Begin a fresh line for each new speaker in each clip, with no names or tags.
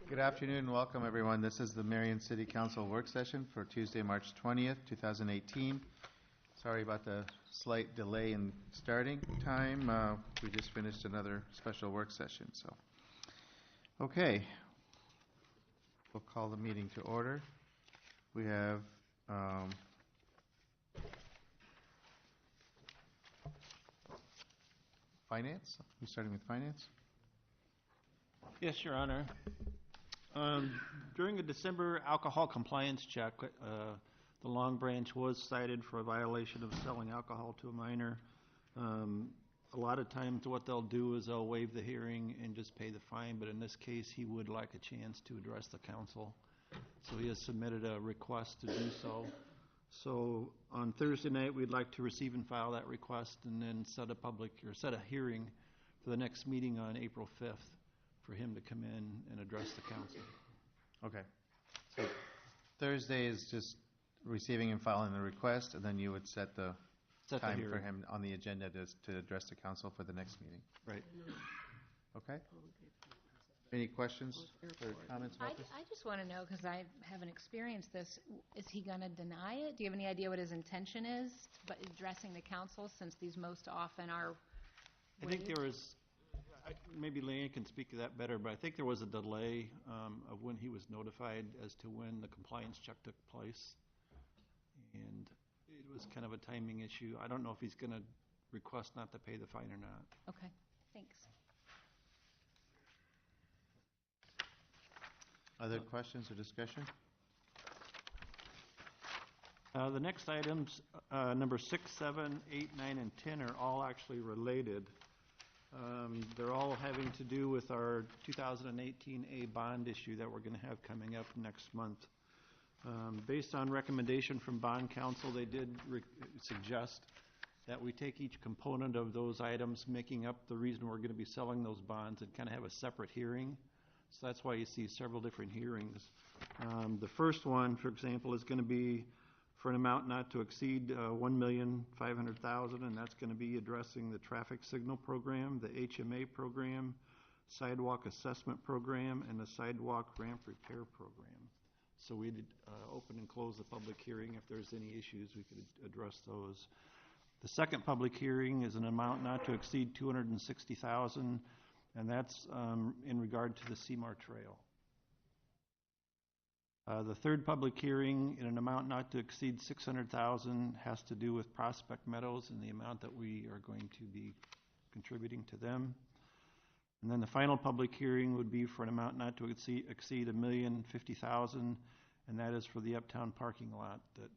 Good afternoon and welcome everyone. This is the Marion City Council work session for Tuesday, March 20th, 2018. Sorry about the slight delay in starting time. We just finished another special work session. So, okay, we'll call the meeting to order. We have finance. We're starting with finance.
Yes, Your Honor. During a December alcohol compliance check, the Long Branch was cited for a violation of selling alcohol to a minor. A lot of times what they'll do is they'll waive the hearing and just pay the fine, but in this case he would like a chance to address the council. So he has submitted a request to do so. So on Thursday night we'd like to receive and file that request and then set a hearing for the next meeting on April 5th. For him to come in and address the council.
Okay. So Thursday is just receiving and filing the request, and then you would set the time for him on the agenda to address the council for the next meeting.
Right.
Okay. Any questions or comments about this?
I just want to know, because I haven't experienced this, is he going to deny it? Do you have any idea what his intention is, but addressing the council, since these most often are waived?
I think there was... Maybe Leanne can speak to that better, but I think there was a delay of when he was notified as to when the compliance check took place. And it was kind of a timing issue. I don't know if he's going to request not to pay the fine or not.
Okay, thanks.
Other questions or discussion?
The next items, number 6, 7, 8, 9, and 10 are all actually related. They're all having to do with our 2018 A bond issue that we're going to have coming up next month. Based on recommendation from bond counsel, they did suggest that we take each component of those items making up the reason we're going to be selling those bonds and kind of have a separate hearing. So that's why you see several different hearings. The first one, for example, is going to be for an amount not to exceed $1,500,000, and that's going to be addressing the traffic signal program, the HMA program, sidewalk assessment program, and the sidewalk ramp repair program. So we'd open and close the public hearing. If there's any issues, we could address those. The second public hearing is an amount not to exceed $260,000, and that's in regard to the Seymour Trail. The third public hearing in an amount not to exceed $600,000 has to do with Prospect Meadows and the amount that we are going to be contributing to them. And then the final public hearing would be for an amount not to exceed $1,050,000, and that is for the uptown parking lot that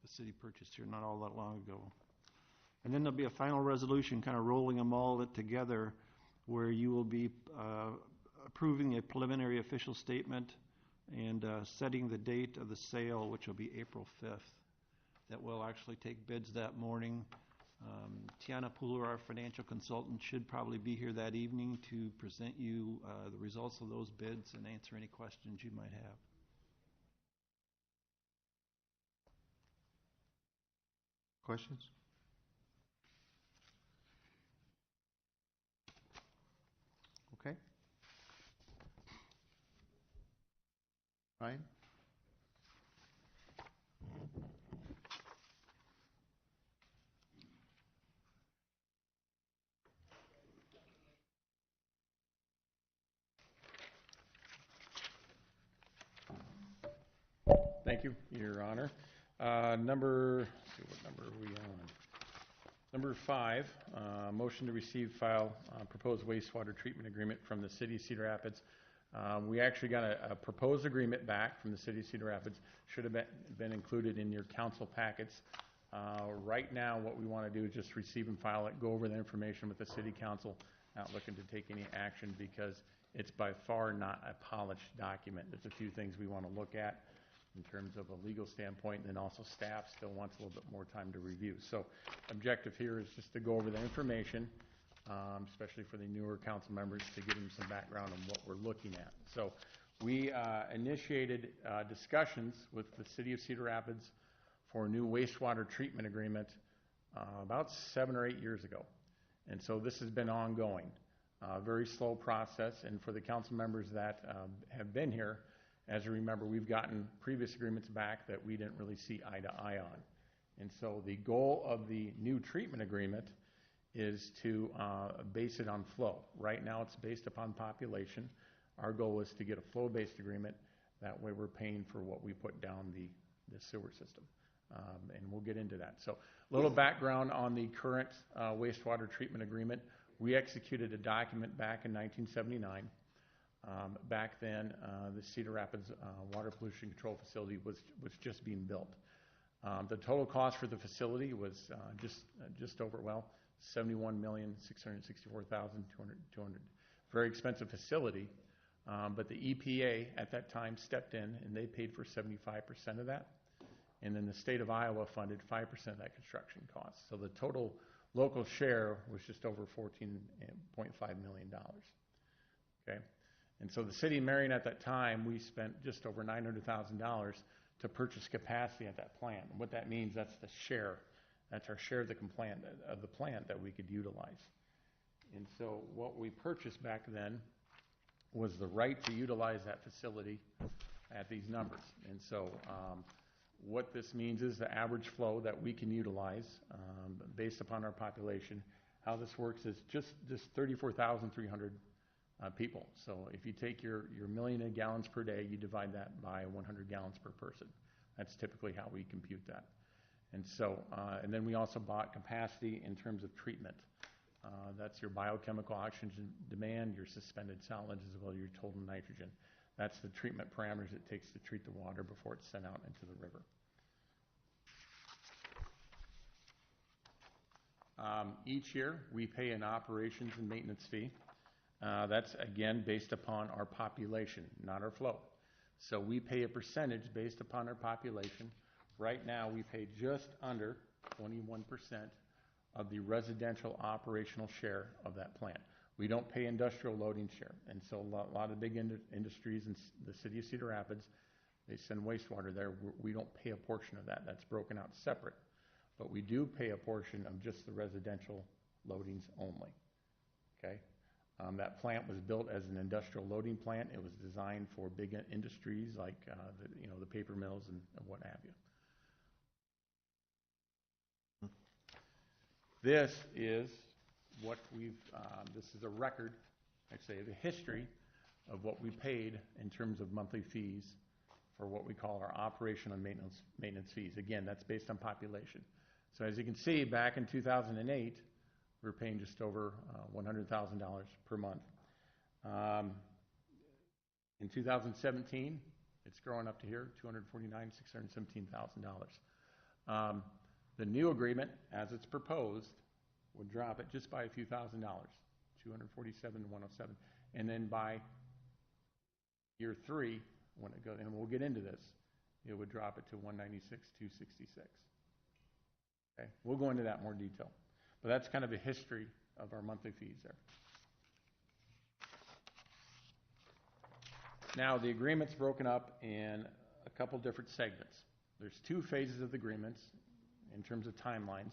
the city purchased here not all that long ago. And then there'll be a final resolution kind of rolling them all together where you will be approving a preliminary official statement and setting the date of the sale, which will be April 5th. That will actually take bids that morning. Tiana Pooler, our financial consultant, should probably be here that evening to present you the results of those bids and answer any questions you might have.
Questions? Okay. Ryan?
Thank you, Your Honor. Let's see, what number are we on? Number 5, motion to receive, file, proposed wastewater treatment agreement from the City of Cedar Rapids. We actually got a proposed agreement back from the City of Cedar Rapids. Should have been included in your council packets. Right now, what we want to do is just receive and file it, go over the information with the City Council, not looking to take any action because it's by far not a polished document. There's a few things we want to look at in terms of a legal standpoint, and then also staff still wants a little bit more time to review. So objective here is just to go over the information, especially for the newer council members, to give them some background on what we're looking at. So we initiated discussions with the City of Cedar Rapids for a new wastewater treatment agreement about 7 or 8 years ago. And so this has been ongoing. Very slow process, and for the council members that have been here, as you remember, we've gotten previous agreements back that we didn't really see eye to eye on. And so the goal of the new treatment agreement is to base it on flow. Right now it's based upon population. Our goal is to get a flow-based agreement. That way we're paying for what we put down the sewer system. And we'll get into that. So a little background on the current wastewater treatment agreement. We executed a document back in 1979. Back then, the Cedar Rapids Water Pollution Control Facility was just being built. The total cost for the facility was just over, $71,664,200. Very expensive facility, but the EPA at that time stepped in and they paid for 75% of that. And then the state of Iowa funded 5% of that construction cost. So the total local share was just over $14.5 million. Okay. And so the city of Marion at that time, we spent just over $900,000 to purchase capacity at that plant. And what that means, that's the share. That's our share of the plant that we could utilize. And so what we purchased back then was the right to utilize that facility at these numbers. And so what this means is the average flow that we can utilize based upon our population. How this works is just 34,300 people. So if you take your million gallons per day, you divide that by 100 gallons per person. That's typically how we compute that. And so, and then we also bought capacity in terms of treatment. That's your biochemical oxygen demand, your suspended solids, as well as your total nitrogen. That's the treatment parameters it takes to treat the water before it's sent out into the river. Each year, we pay an operations and maintenance fee. That's, again, based upon our population, not our flow. So we pay a percentage based upon our population. Right now, we pay just under 21% of the residential operational share of that plant. We don't pay industrial loading share. And so a lot of big industries in the city of Cedar Rapids, they send wastewater there. We don't pay a portion of that. That's broken out separate. But we do pay a portion of just the residential loadings only. Okay? That plant was built as an industrial loading plant. It was designed for big industries like the paper mills and what have you. This is what this is a record, I'd say, the history of what we paid in terms of monthly fees for what we call our operation and maintenance fees. Again, that's based on population. So as you can see, back in 2008, we were paying just over $100,000 per month. In 2017, it's growing up to here, $249,617,000. The new agreement, as it's proposed, would drop it just by a few $1,000s, $247,107. And then by year 3, when it goes, and we'll get into this, it would drop it to $196,266. Okay, we'll go into that in more detail. But that's kind of a history of our monthly fees there. Now, the agreement's broken up in a couple different segments. There's 2 phases of the agreements in terms of timelines.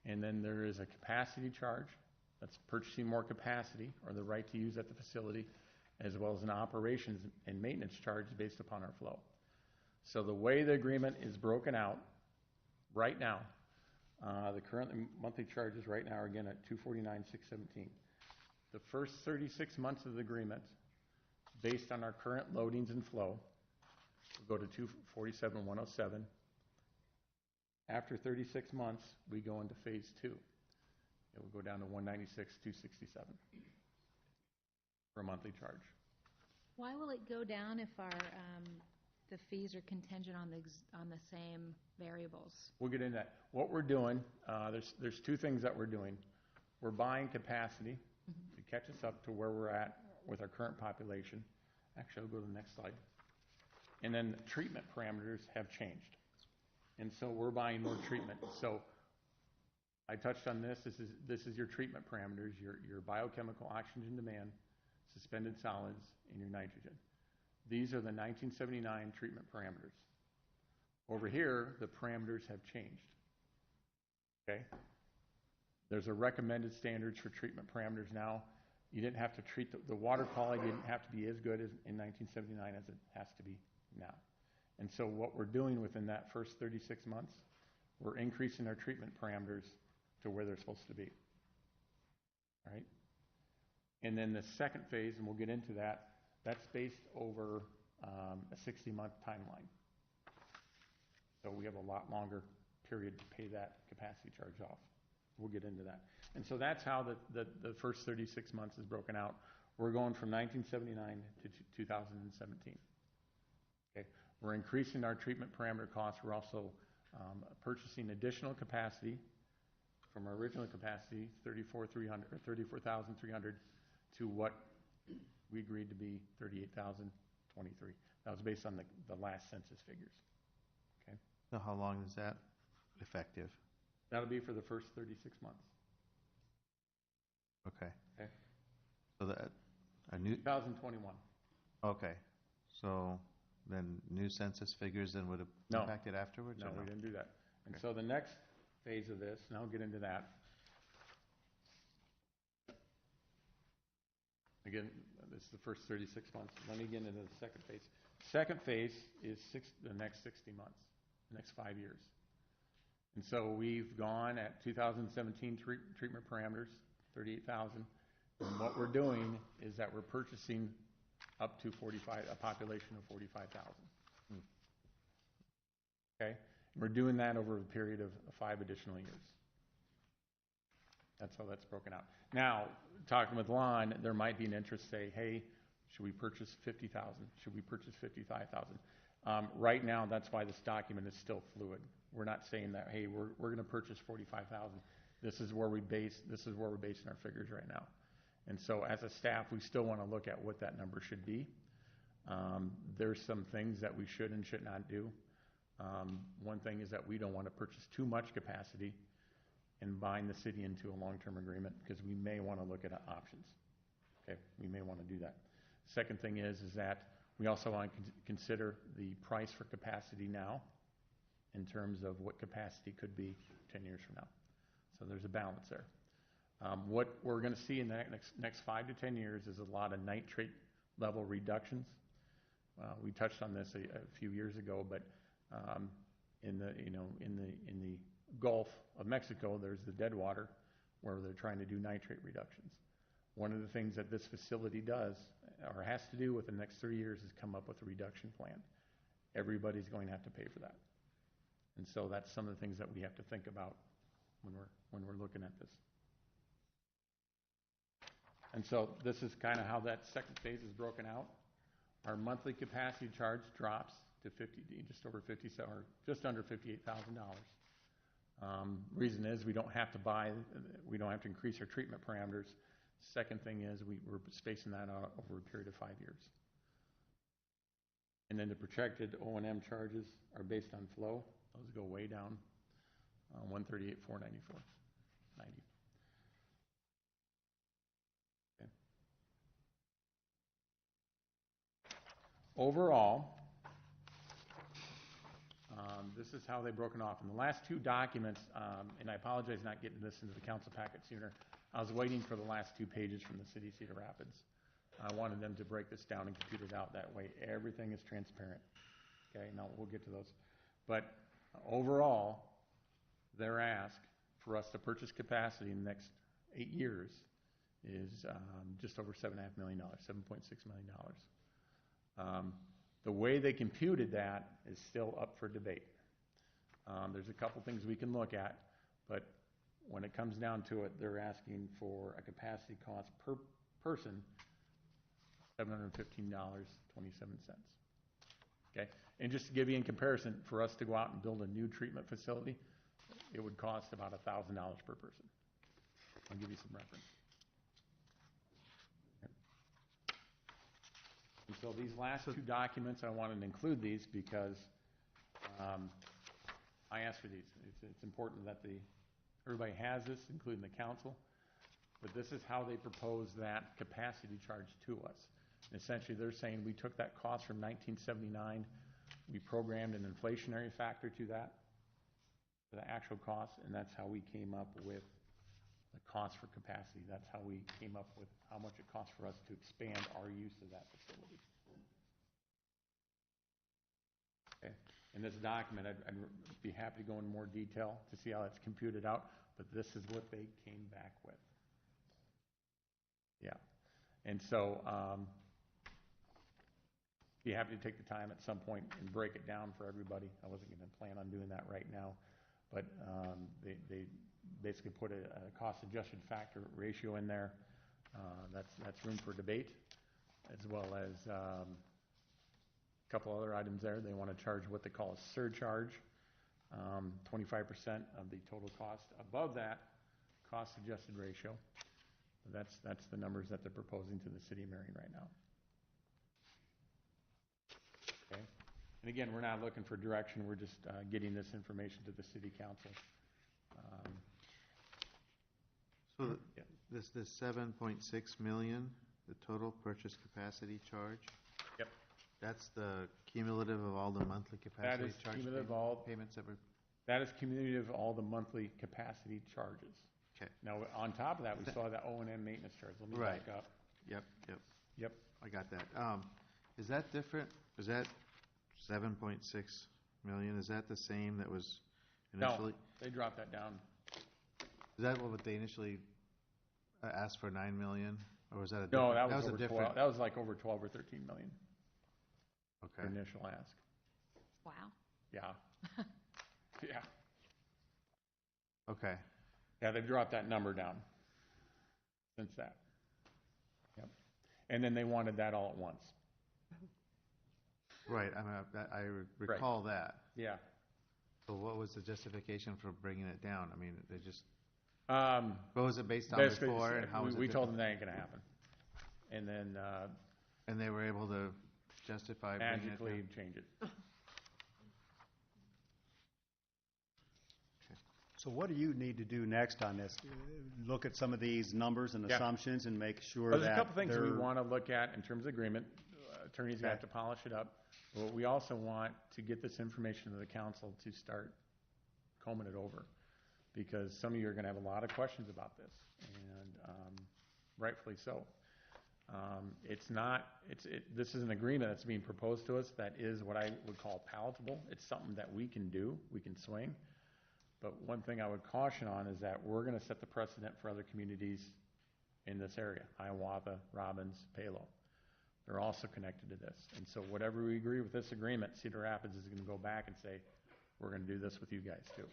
And then there is a capacity charge. That's purchasing more capacity or the right to use at the facility, as well as an operations and maintenance charge based upon our flow. So the way the agreement is broken out right now, the current monthly charges right now are again at $249,617. The first 36 months of the agreement, based on our current loadings and flow, will go to $247,107. After 36 months, we go into phase 2. It will go down to $196,267 for a monthly charge.
Why will it go down if the fees are contingent on the same variables?
We'll get into that. What we're doing, there's 2 things that we're doing. We're buying capacity to catch us up to where we're at with our current population. Actually, I'll go to the next slide. And then the treatment parameters have changed. And so we're buying more treatment. So I touched on this. This is your treatment parameters, your biochemical oxygen demand, suspended solids, and your nitrogen. These are the 1979 treatment parameters. Over here, the parameters have changed. Okay? There's a recommended standards for treatment parameters now. You didn't have to treat, the water quality didn't have to be as good as in 1979 as it has to be now. And so what we're doing within that first 36 months, we're increasing our treatment parameters to where they're supposed to be. All right? And then the second phase, and we'll get into that, that's based over a 60-month timeline. So we have a lot longer period to pay that capacity charge off. We'll get into that. And so that's how the first 36 months is broken out. We're going from 1979 to 2017. Okay. We're increasing our treatment parameter costs. We're also purchasing additional capacity from our original capacity, 34,300 to what we agreed to be 38,023. That was based on the last census figures. Okay.
So how long is that effective?
That'll be for the first 36 months.
Okay.
Okay.
So that a new
2021.
okay. So then new census figures then would have
No.
impacted afterwards?
No,
or
we didn't do that. And
Okay.
so the next phase of this, and I'll get into that. Again, this is the first 36 months. Let me get into the second phase. Second phase is the next 60 months, the next 5 years. And so we've gone at 2017 treatment parameters, 38,000. And what we're doing is that we're purchasing up to a population of 45,000. Okay? And we're doing that over a period of 5 additional years. That's how that's broken out. Now, talking with Lon, there might be an interest, say, hey, should we purchase 50,000? Should we purchase 55,000? Right now, that's why this document is still fluid. We're not saying that, hey, we're going to purchase 45,000. This is where we're basing our figures right now. And so as a staff, we still want to look at what that number should be. There's some things that we should and should not do. One thing is that we don't want to purchase too much capacity and bind the city into a long-term agreement, because we may want to look at options. Okay, we may want to do that. Second thing is that we also want to consider the price for capacity now in terms of what capacity could be 10 years from now. So there's a balance there. What we're going to see in the next 5 to 10 years is a lot of nitrate level reductions. We touched on this a few years ago, but in the Gulf of Mexico, there's the dead water where they're trying to do nitrate reductions. One of the things that this facility does, or has to do within the next 3 years, is come up with a reduction plan. Everybody's going to have to pay for that. And so that's some of the things that we have to think about when we're looking at this. And so this is kind of how that second phase is broken out. Our monthly capacity charge drops to just under $58,000. Reason is we don't have to increase our treatment parameters. Second thing is we're spacing that out over a period of 5 years. And then the projected O&M charges are based on flow. Those go way down, 138,494.90. Okay. Overall, this is how they've broken off. In the last 2 documents, and I apologize not getting this into the council packet sooner, I was waiting for the last 2 pages from the city of Cedar Rapids. I wanted them to break this down and compute it out. That way everything is transparent. Okay, now we'll get to those. But overall, their ask for us to purchase capacity in the next 8 years is just over $7.5 million, $7.6 million. The way they computed that is still up for debate. There's a couple things we can look at, but when it comes down to it, they're asking for a capacity cost per person, $715.27. Okay, and just to give you in comparison, for us to go out and build a new treatment facility, it would cost about $1,000 per person. I'll give you some reference. And so these last 2 documents, I wanted to include these because I asked for these. It's important that everybody has this, including the council. But this is how they propose that capacity charge to us. And essentially, they're saying we took that cost from 1979, we programmed an inflationary factor to that, the actual cost, and that's how we came up with the cost for capacity. That's how we came up with how much it costs for us to expand our use of that facility. Okay. In this document, I'd be happy to go into more detail to see how it's computed out, but this is what they came back with. Yeah. And so, be happy to take the time at some point and break it down for everybody. I wasn't going to plan on doing that right now, but they basically put a cost-adjusted factor ratio in there. That's room for debate, as well as a couple other items there. They want to charge what they call a surcharge, 25% of the total cost above that cost-adjusted ratio. That's the numbers that they're proposing to the city of Marion right now. Okay. And again, we're not looking for direction. We're just getting this information to the city council.
So
Yeah.
this 7.6 million, the total purchase capacity charge?
Yep.
That's the cumulative of all the monthly capacity
is
charge
cumulative of all-
payments that were,
That is cumulative of all the monthly capacity charges.
okay.
Now, on top of that, we saw the O&M maintenance charge. Let me
Right.
back up.
Yep.
Yep.
I got that. Is that different? Is that 7.6 million? Is that the same that was initially?
No, they dropped that down.
Is that what they initially asked for, 9 million? Or was that a different?
No, that was
a
over
different.
12. That was like over 12 or 13 million.
Okay.
Their initial ask.
Wow.
Yeah. Yeah.
Okay.
Yeah, they've dropped that number down since that. Yep. And then they wanted that all at once.
Right. I mean, I recall that.
Yeah.
So what was the justification for bringing it down? I mean, they just,
Um,
what was it based on
basically,
before, and how was it
we told them
different?
that ain't going to happen. And then
And they were able to justify bringing it
magically
down?
change it.
So what do you need to do next on this? Look at some of these numbers and
Yeah.
assumptions and make sure
There's
that
a couple things that we
they're-
want to look at in terms of agreement. Attorneys have to polish it up. But we also want to get this information to the council to start combing it over, because some of you are going to have a lot of questions about this, and rightfully so. This is an agreement that's being proposed to us that is what I would call palatable. It's something that we can do, we can swing. But one thing I would caution on is that we're going to set the precedent for other communities in this area, Hiawatha, Robbins, Palo. They're also connected to this. And so whatever we agree with this agreement, Cedar Rapids is going to go back and say, we're going to do this with you guys too.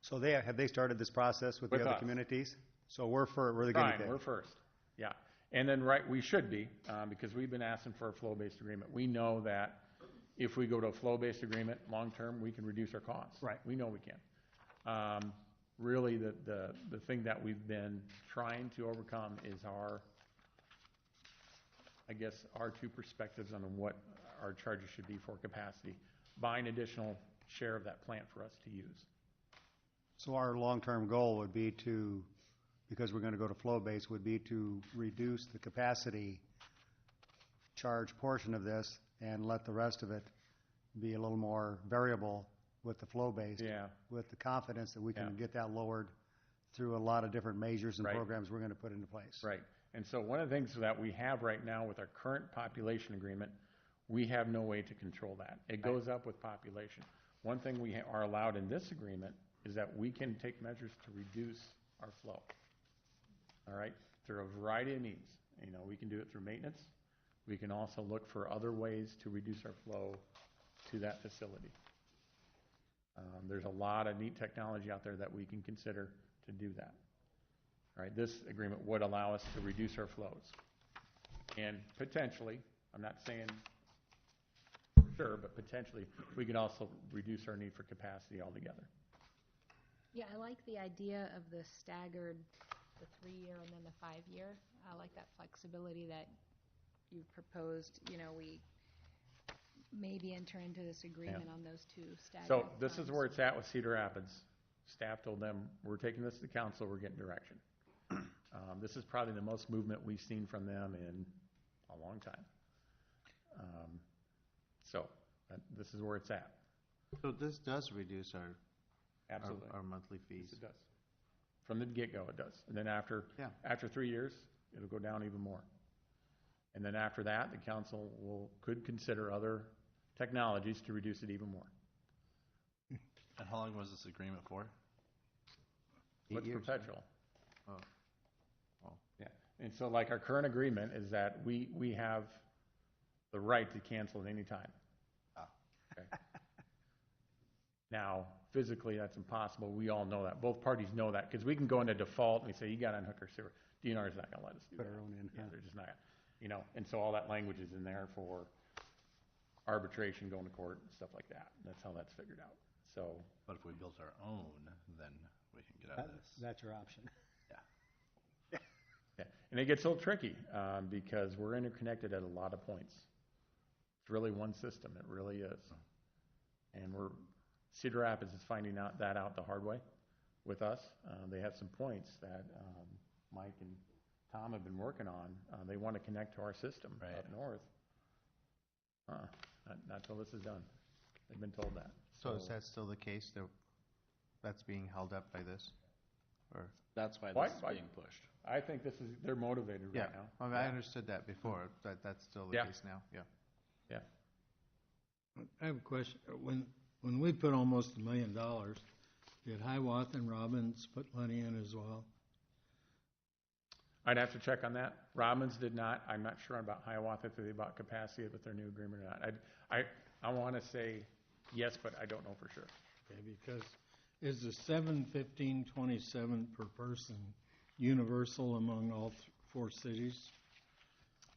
So have they started this process with the
With
other
us.
communities? So we're the guinea
Fine,
pig.
we're first, yeah. And then, we should be, because we've been asking for a flow-based agreement. We know that if we go to a flow-based agreement, long-term, we can reduce our costs.
Right.
We know we can. Really, the thing that we've been trying to overcome is our two perspectives on what our charges should be for capacity, buying additional share of that plant for us to use.
So our long-term goal would be to, because we're going to go to flow-based, would be to reduce the capacity charge portion of this and let the rest of it be a little more variable with the flow-based.
Yeah.
With the confidence that we can
Yeah.
get that lowered through a lot of different measures and
Right.
programs we're going to put into place.
Right. And so one of the things that we have right now with our current population agreement, we have no way to control that. It goes up with population. One thing we are allowed in this agreement is that we can take measures to reduce our flow. All right? Through a variety of means. We can do it through maintenance. We can also look for other ways to reduce our flow to that facility. There's a lot of neat technology out there that we can consider to do that. All right, this agreement would allow us to reduce our flows. And potentially, I'm not saying for sure, but potentially, we could also reduce our need for capacity altogether.
Yeah, I like the idea of the staggered, the 3-year and then the 5-year. I like that flexibility that you've proposed. We maybe enter into this agreement on those two staggered
So this is
times.
where it's at with Cedar Rapids. Staff told them, we're taking this to the council, we're getting direction. This is probably the most movement we've seen from them in a long time. So this is where it's at.
So this does reduce our
Absolutely.
monthly fees.
Yes, it does. From the get-go, it does. And then after 3 years, it'll go down even more. And then after that, the council could consider other technologies to reduce it even more.
And how long was this agreement for?
What's perpetual?
Oh. Well.
Yeah. And so like our current agreement is that we have the right to cancel at any time.
Ah.
Okay. Now, physically, that's impossible. We all know that. Both parties know that because we can go into default and we say, you got to unhook our sewer. DNR is not going to let us do
Put
that.
our own in.
Yeah, they're just not. And so all that language is in there for arbitration, going to court, and stuff like that. That's how that's figured out. So.
But if we built our own, then we can get out of this.
That's your option.
Yeah, and it gets a little tricky because we're interconnected at a lot of points. It's really one system. It really is. And Cedar Rapids is finding out the hard way with us. They have some points that Mike and Tom have been working on. They want to connect to our system up north. Not till this is done. They've been told that.
So is that still the case? That's being held up by this? Or?
That's why this is being pushed.
I think they're motivated right now.
I mean, I understood that before, but that's still the case now,
Yeah.
I have a question. When we put almost $1 million, did Hiawatha and Robbins put money in as well?
I'd have to check on that. Robbins did not. I'm not sure about Hiawatha if they bought capacity with their new agreement or not. I want to say yes, but I don't know for sure.
Okay, because is the $715.27 per person universal among all 4 cities?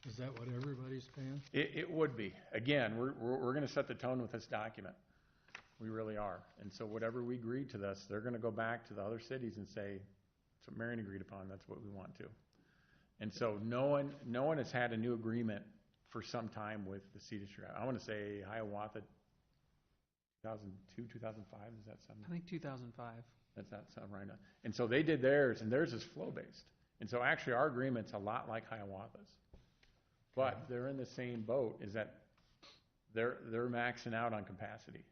Is that what everybody's paying?
It would be. Again, we're going to set the tone with this document. We really are. And so whatever we agree to this, they're going to go back to the other cities and say, that's what Marion agreed upon, that's what we want to. And so no one has had a new agreement for some time with the Cedar Street. I want to say Hiawatha 2002, 2005, is that something?
I think 2005.
That's not something right now. And so they did theirs, and theirs is flow-based. And so actually our agreement's a lot like Hiawatha's. But they're in the same boat, is that they're maxing out on capacity.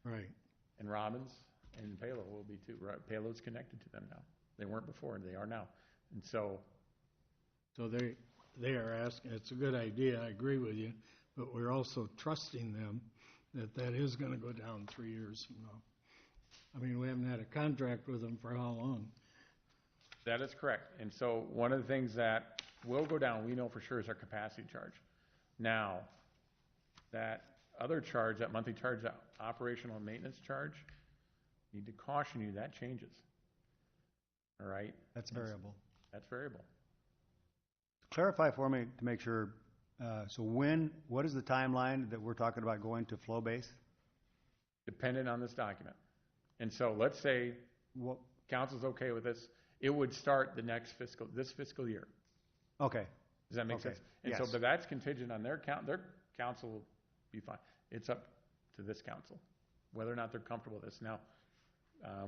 Right.
And Robbins and Palo will be too. Right? Palo's connected to them now. They weren't before, and they are now. And so
they are asking, it's a good idea, I agree with you, but we're also trusting them that is going to go down 3 years from now. I mean, we haven't had a contract with them for how long?
that is correct. And so one of the things that will go down, we know for sure, is our capacity charge. Now, that other charge, that monthly charge, that operational and maintenance charge, need to caution you, that changes. All right?
That's variable.
That's variable.
Clarify for me to make sure, so what is the timeline that we're talking about going to flow base?
Dependent on this document. And so let's say council's okay with this, it would start this fiscal year.
Okay.
Does that make sense? And
Yes.
so, but that's contingent on their council will be fine. It's up to this council, whether or not they're comfortable with this. Now,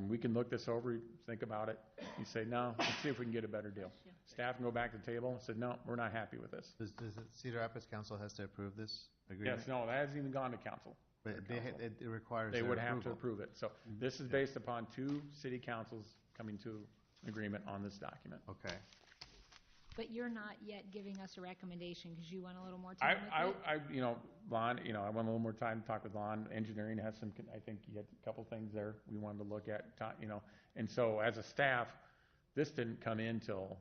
we can look this over, think about it. You say, no, let's see if we can get a better deal. Staff can go back to the table and say, no, we're not happy with this.
Does the Cedar Rapids Council has to approve this agreement?
Yes, no, that hasn't even gone to council.
But it requires
They
their
would have to
approval.
approve it. So this is based upon 2 city councils coming to an agreement on this document.
Okay.
But you're not yet giving us a recommendation because you want a little more time with it?
Lon, I want a little more time to talk with Lon. Engineering has some, I think you had a couple things there we wanted to look at, and so as a staff, this didn't come in till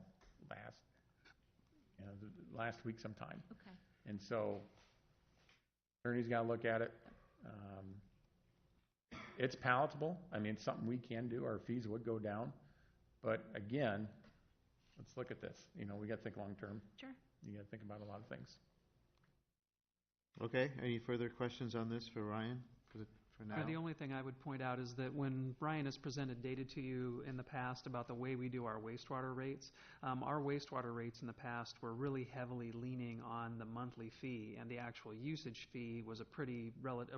last week sometime.
Okay.
And so attorney's got to look at it. It's palatable. I mean, it's something we can do. Our fees would go down. But again, let's look at this. We got to think long term.
Sure.
You got to think about a lot of things.
Okay, any further questions on this for Ryan for now?
The only thing I would point out is that when Brian has presented data to you in the past about the way we do our wastewater rates in the past were really heavily leaning on the monthly fee, and the actual usage fee was a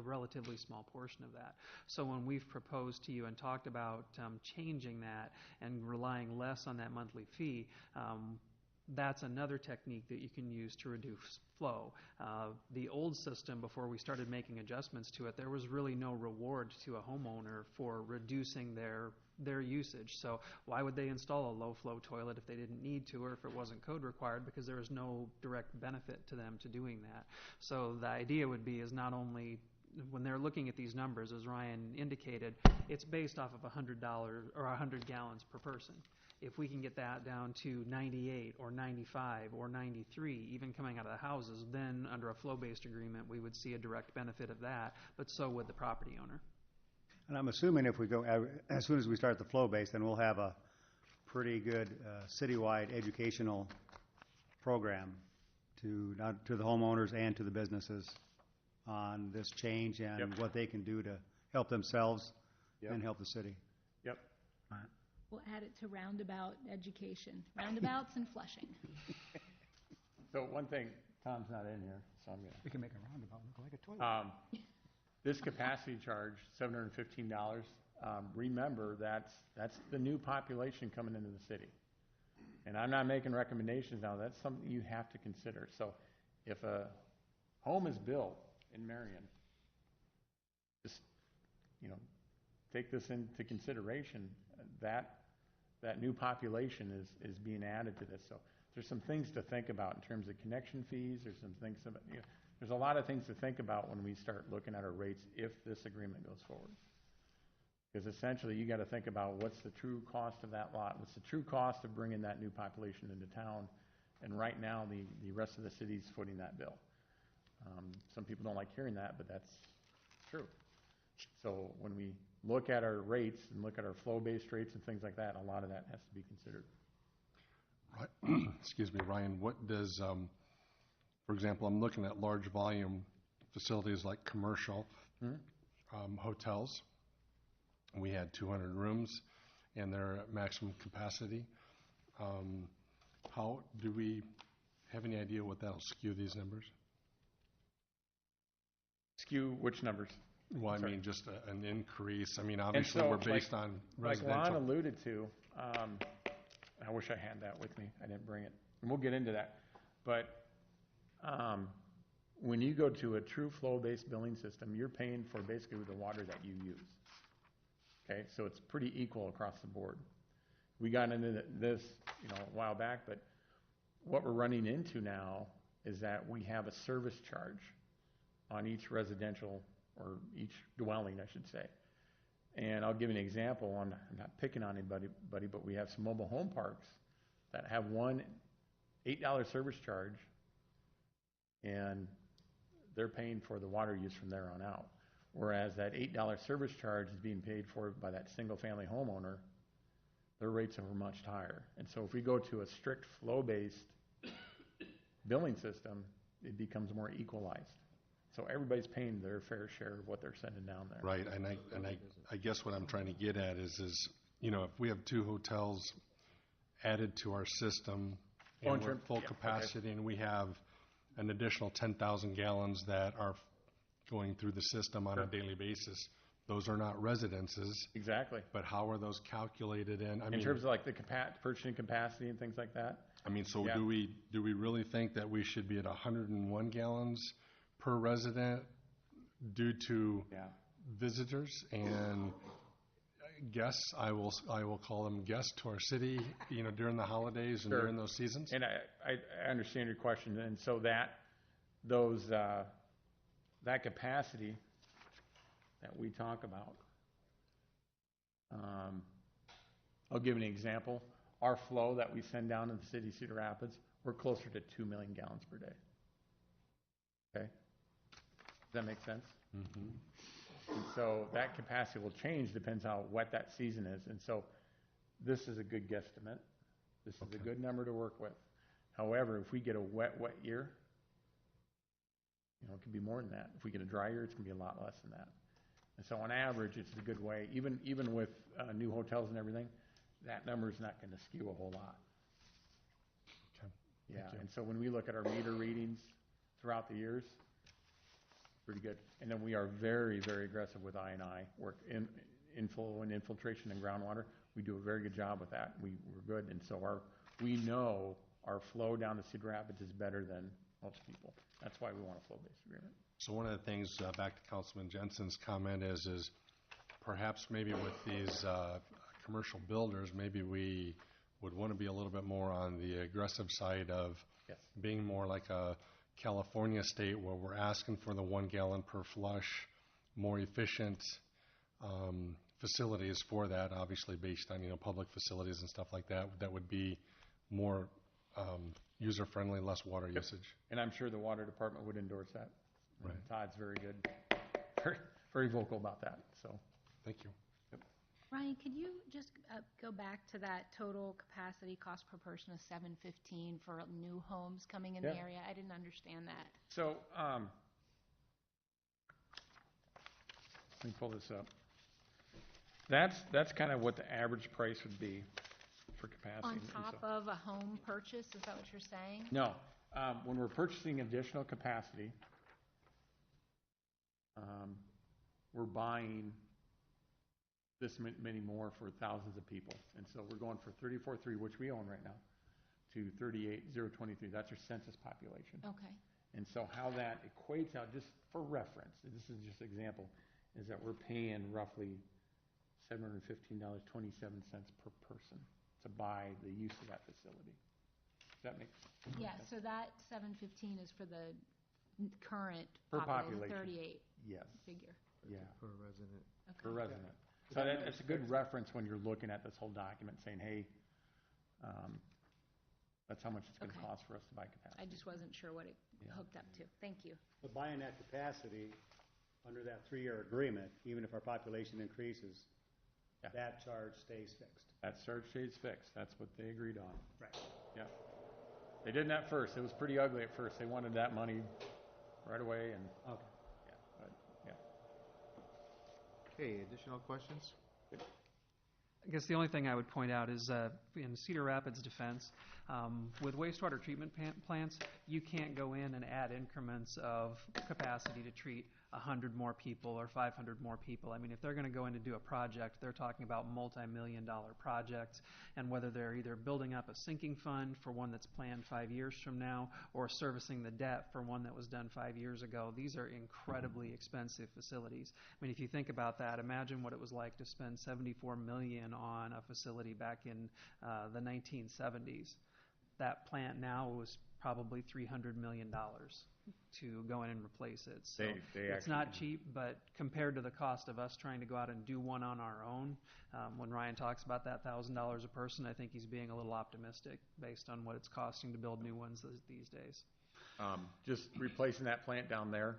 relatively small portion of that. So when we've proposed to you and talked about changing that and relying less on that monthly fee, that's another technique that you can use to reduce flow. The old system, before we started making adjustments to it, there was really no reward to a homeowner for reducing their their usage. So why would they install a low-flow toilet if they didn't need to or if it wasn't code required? Because there is no direct benefit to them to doing that. So the idea would be is not only when they're looking at these numbers, as Ryan indicated, it's based off of $100 or 100 gallons per person. If we can get that down to 98 or 95 or 93, even coming out of the houses, then under a flow-based agreement, we would see a direct benefit of that, but so would the property owner.
And I'm assuming if we go, as soon as we start the flow base, then we'll have a pretty good citywide educational program to the homeowners and to the businesses on this change and
Yep.
what they can do to help themselves
Yep.
and help the city.
Yep.
We'll add it to roundabout education, roundabouts and flushing.
So one thing, Tom's not in here, so I'm
We can make a roundabout look like a toilet.
gonna, this capacity charge, $715, remember, that's the new population coming into the city. And I'm not making recommendations now, that's something you have to consider. So if a home is built in Marion, just, take this into consideration, that new population is being added to this. So there's some things to think about in terms of connection fees. There's some things, there's a lot of things to think about when we start looking at our rates if this agreement goes forward. Because essentially, you got to think about what's the true cost of that lot, what's the true cost of bringing that new population into town, and right now, the rest of the city's footing that bill. Some people don't like hearing that, but that's true. So when we look at our rates and look at our flow-based rates and things like that, a lot of that has to be considered.
Right. Excuse me, Ryan, what does, for example, I'm looking at large volume facilities like commercial hotels. We had 200 rooms and they're at maximum capacity. How do we have any idea what that'll skew these numbers?
Skew which numbers?
Well, I
Sorry.
mean, just an increase. I mean, obviously,
so,
we're based on
Like
residential.
Lon alluded to, I wish I had that with me. I didn't bring it. And we'll get into that. But when you go to a true flow-based billing system, you're paying for basically the water that you use. Okay, so it's pretty equal across the board. We got into this, a while back, but what we're running into now is that we have a service charge on each residential or each dwelling, I should say. And I'll give you an example. I'm not picking on anybody, but we have some mobile home parks that have one $8 service charge, and they're paying for the water use from there on out. Whereas that $8 service charge is being paid for by that single-family homeowner, their rates are much higher. And so if we go to a strict flow-based billing system, it becomes more equalized. So everybody's paying their fair share of what they're sending down there.
Right, and I guess what I'm trying to get at is if we have 2 hotels added to our system and we're at full capacity and we have an additional 10,000 gallons that are going through the system on a daily basis, those are not residences.
Exactly.
But how are those calculated in?
In terms of like the purchasing capacity and things like that?
I mean, so
Yeah.
do we really think that we should be at 101 gallons per resident due to visitors and guests? I will call them guests to our city, during the holidays and
Sure.
during those seasons.
And I understand your question, and so that capacity that we talk about, I'll give an example. Our flow that we send down in the city of Cedar Rapids, we're closer to 2 million gallons per day. Okay? Does that make sense?
Mm-hmm.
And so that capacity will change, depends how wet that season is. And so this is a good guesstimate. This is a good number to work with. However, if we get a wet year, it could be more than that. If we get a dry year, it's going to be a lot less than that. And so on average, it's a good way. Even with new hotels and everything, that number is not going to skew a whole lot.
Okay.
Yeah, and so when we look at our meter readings throughout the years, pretty good. And then we are very, very aggressive with I&I work, inflow and infiltration and groundwater. We do a very good job with that. We're good, and so we know our flow down to Cedar Rapids is better than most people. That's why we want a flow-based agreement.
So one of the things, back to Councilman Jensen's comment is perhaps maybe with these commercial builders, maybe we would want to be a little bit more on the aggressive side of
Yes.
being more like a California state where we're asking for the 1 gallon per flush, more efficient facilities for that, obviously based on, public facilities and stuff like that, that would be more user-friendly, less water usage.
And I'm sure the water department would endorse that.
Right.
Todd's very good, very, very vocal about that, so.
Thank you.
Ryan, could you just go back to that total capacity cost per person of $715 for new homes coming in the
Yeah.
area? I didn't understand that.
So, let me pull this up. That's kind of what the average price would be for capacity.
On
and
top
so-
of a home purchase, is that what you're saying?
No, when we're purchasing additional capacity, we're buying this many more for thousands of people. And so we're going for 34.3, which we own right now, to 38,023. That's our census population.
Okay.
And so how that equates out, just for reference, and this is just an example, is that we're paying roughly $715.27 per person to buy the use of that facility. Does that make sense?
Yeah, so that $715 is for the current
Per
population,
population.
38
Yes.
figure.
Yeah.
Per resident.
Okay.
Per resident. So that's a good reference when you're looking at this whole document, saying, hey, that's how much it's going to
Okay.
cost for us to buy capacity.
I just wasn't sure what it
Yeah.
hooked up to. Thank you.
But buying that capacity under that 3-year agreement, even if our population increases,
Yeah.
that charge stays fixed.
That surge stays fixed. That's what they agreed on.
Right.
Yeah. They didn't at first. It was pretty ugly at first. They wanted that money right away, and
Okay.
yeah, but yeah.
Okay, additional questions?
I guess the only thing I would point out is in Cedar Rapids' defense, with wastewater treatment plants, you can't go in and add increments of capacity to treat 100 more people or 500 more people. I mean, if they're going to go in and do a project, they're talking about multi-million-dollar projects, and whether they're either building up a sinking fund for one that's planned 5 years from now or servicing the debt for one that was done 5 years ago, these are incredibly expensive facilities. I mean, if you think about that, imagine what it was like to spend $74 million on a facility back in the 1970s. That plant now was probably $300 million to go in and replace it. So it's not cheap, but compared to the cost of us trying to go out and do one on our own, when Ryan talks about that $1,000 a person, I think he's being a little optimistic based on what it's costing to build new ones these days.
Just replacing that plant down there,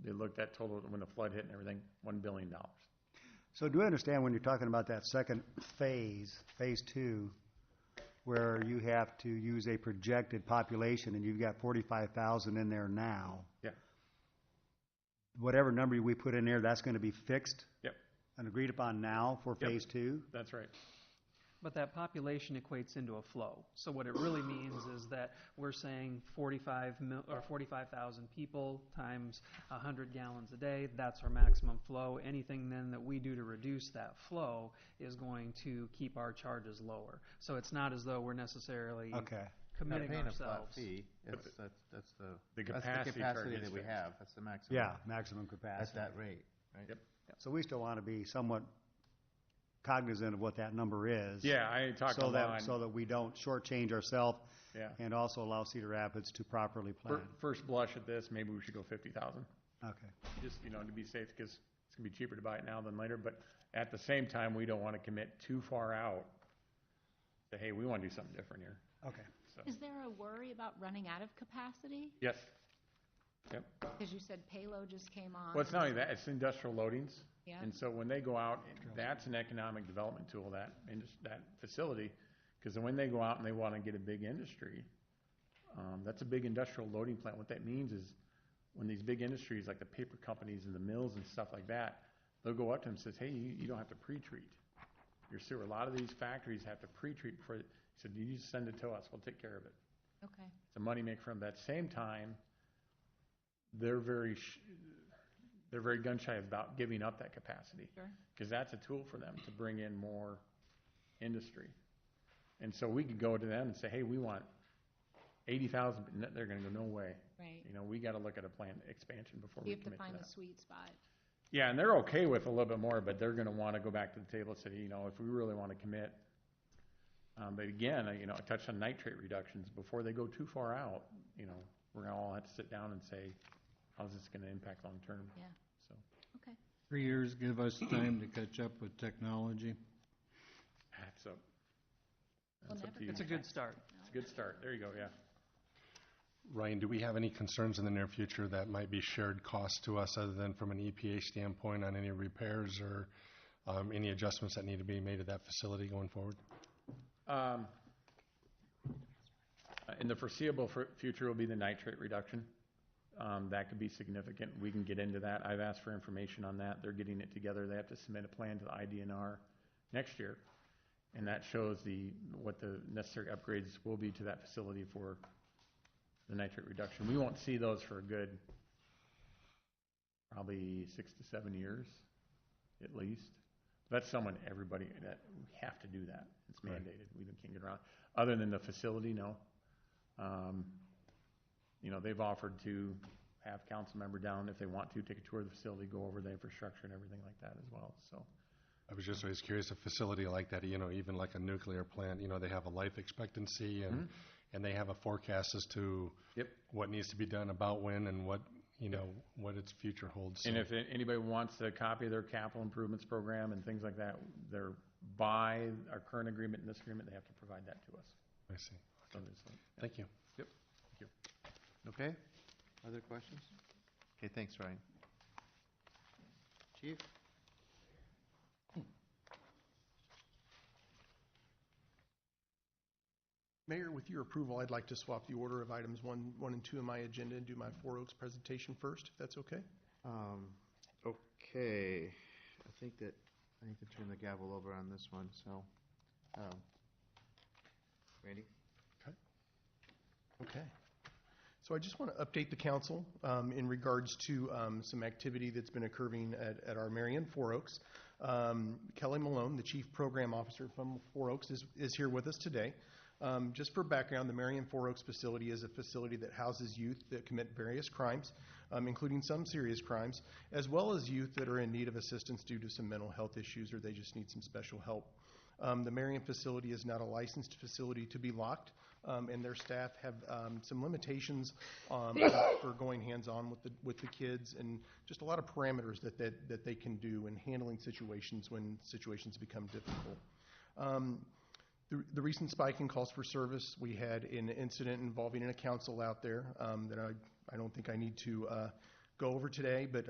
they looked at total, when the flood hit and everything, $1 billion.
So do I understand when you're talking about that second phase, phase 2, where you have to use a projected population and you've got 45,000 in there now?
Yeah.
Whatever number we put in there, that's going to be fixed
Yep.
and agreed upon now for
Yep.
phase 2?
That's right.
But that population equates into a flow. So what it really means is that we're saying 45,000 people times 100 gallons a day. That's our maximum flow. Anything then that we do to reduce that flow is going to keep our charges lower. So it's not as though we're necessarily
Okay.
committing
Not paying a flat
ourselves.
fee.
But
That's the
capacity
capacity
charge is
that we
fixed.
have. That's the maximum.
Yeah, maximum
At
capacity.
that rate, right?
Yep.
So we still want to be somewhat cognizant of what that number is.
Yeah, I talked to
So
Lon.
that we don't shortchange ourselves
Yeah.
and also allow Cedar Rapids to properly plan.
First blush at this, maybe we should go 50,000.
Okay.
Just, to be safe, because it's going to be cheaper to buy it now than later. But at the same time, we don't want to commit too far out. Say, hey, we want to do something different here.
Okay.
So,
Is there a worry about running out of capacity?
yes. Yep.
Because you said Palo just came on.
Well, it's not only that, it's industrial loadings.
Yeah.
And so when they go out, that's an economic development tool, that facility, because when they go out and they want to get a big industry, that's a big industrial loading plant. What that means is when these big industries like the paper companies and the mills and stuff like that, they'll go up to them and says, hey, you don't have to pre-treat your sewer. A lot of these factories have to pre-treat before. He said, you just send it to us. We'll take care of it.
Okay.
It's a money maker from that same time. They're very gun shy about giving up that capacity,
Sure.
because that's a tool for them to bring in more industry. And so we could go to them and say, hey, we want 80,000. They're going to go, no way.
Right.
We got to look at a plant expansion before
You
we
have to
commit to
find
that.
the sweet spot.
Yeah, and they're okay with a little bit more, but they're gonna wanna go back to the table and say, if we really wanna commit. But again, I touched on nitrate reductions. Before they go too far out, we're gonna all have to sit down and say, how's this gonna impact long-term?
Yeah.
So,
Okay.
3 years give us time to catch up with technology.
that's up.
We'll
That's up
never
to you.
It's a good start.
It's a good start. There you go, yeah.
Ryan, do we have any concerns in the near future that might be shared costs to us other than from an EPA standpoint on any repairs or any adjustments that need to be made to that facility going forward?
In the foreseeable future will be the nitrate reduction. That could be significant. We can get into that. I've asked for information on that. They're getting it together. They have to submit a plan to the IDNR next year. And that shows what the necessary upgrades will be to that facility for the nitrate reduction. We won't see those for a good, probably 6 to 7 years, at least. That's everybody, that we have to do that. It's mandated. We can't get around. Other than the facility, no. They've offered to have council member down if they want to, take a tour of the facility, go over the infrastructure and everything like that as well, so.
I was just always curious, a facility like that, even like a nuclear plant, they have a life expectancy and they have a forecast as to what needs to be done, about when, and what its future holds. So.
And if anybody wants a copy of their capital improvements program and things like that, they're by our current agreement and this agreement, they have to provide that to us.
I see.
So
Thank you.
Yep. Thank you.
Okay? Other questions? Okay, thanks, Ryan. Chief?
Mayor, with your approval, I'd like to swap the order of items 1 and 2 in my agenda and do my Four Oaks presentation first, if that's okay?
Okay. I think that I need to turn the gavel over on this one, so, Randy?
Okay. So I just want to update the council in regards to some activity that's been occurring at our Marion Four Oaks. Kelly Malone, the Chief Program Officer from Four Oaks, is here with us today. Just for background, the Marion Four Oaks facility is a facility that houses youth that commit various crimes, including some serious crimes, as well as youth that are in need of assistance due to some mental health issues or they just need some special help. The Marion facility is not a licensed facility to be locked, and their staff have some limitations for going hands-on with the kids, and just a lot of parameters that they can do in handling situations when situations become difficult. The recent spike in calls for service, we had an incident involving a council out there that I don't think I need to go over today, but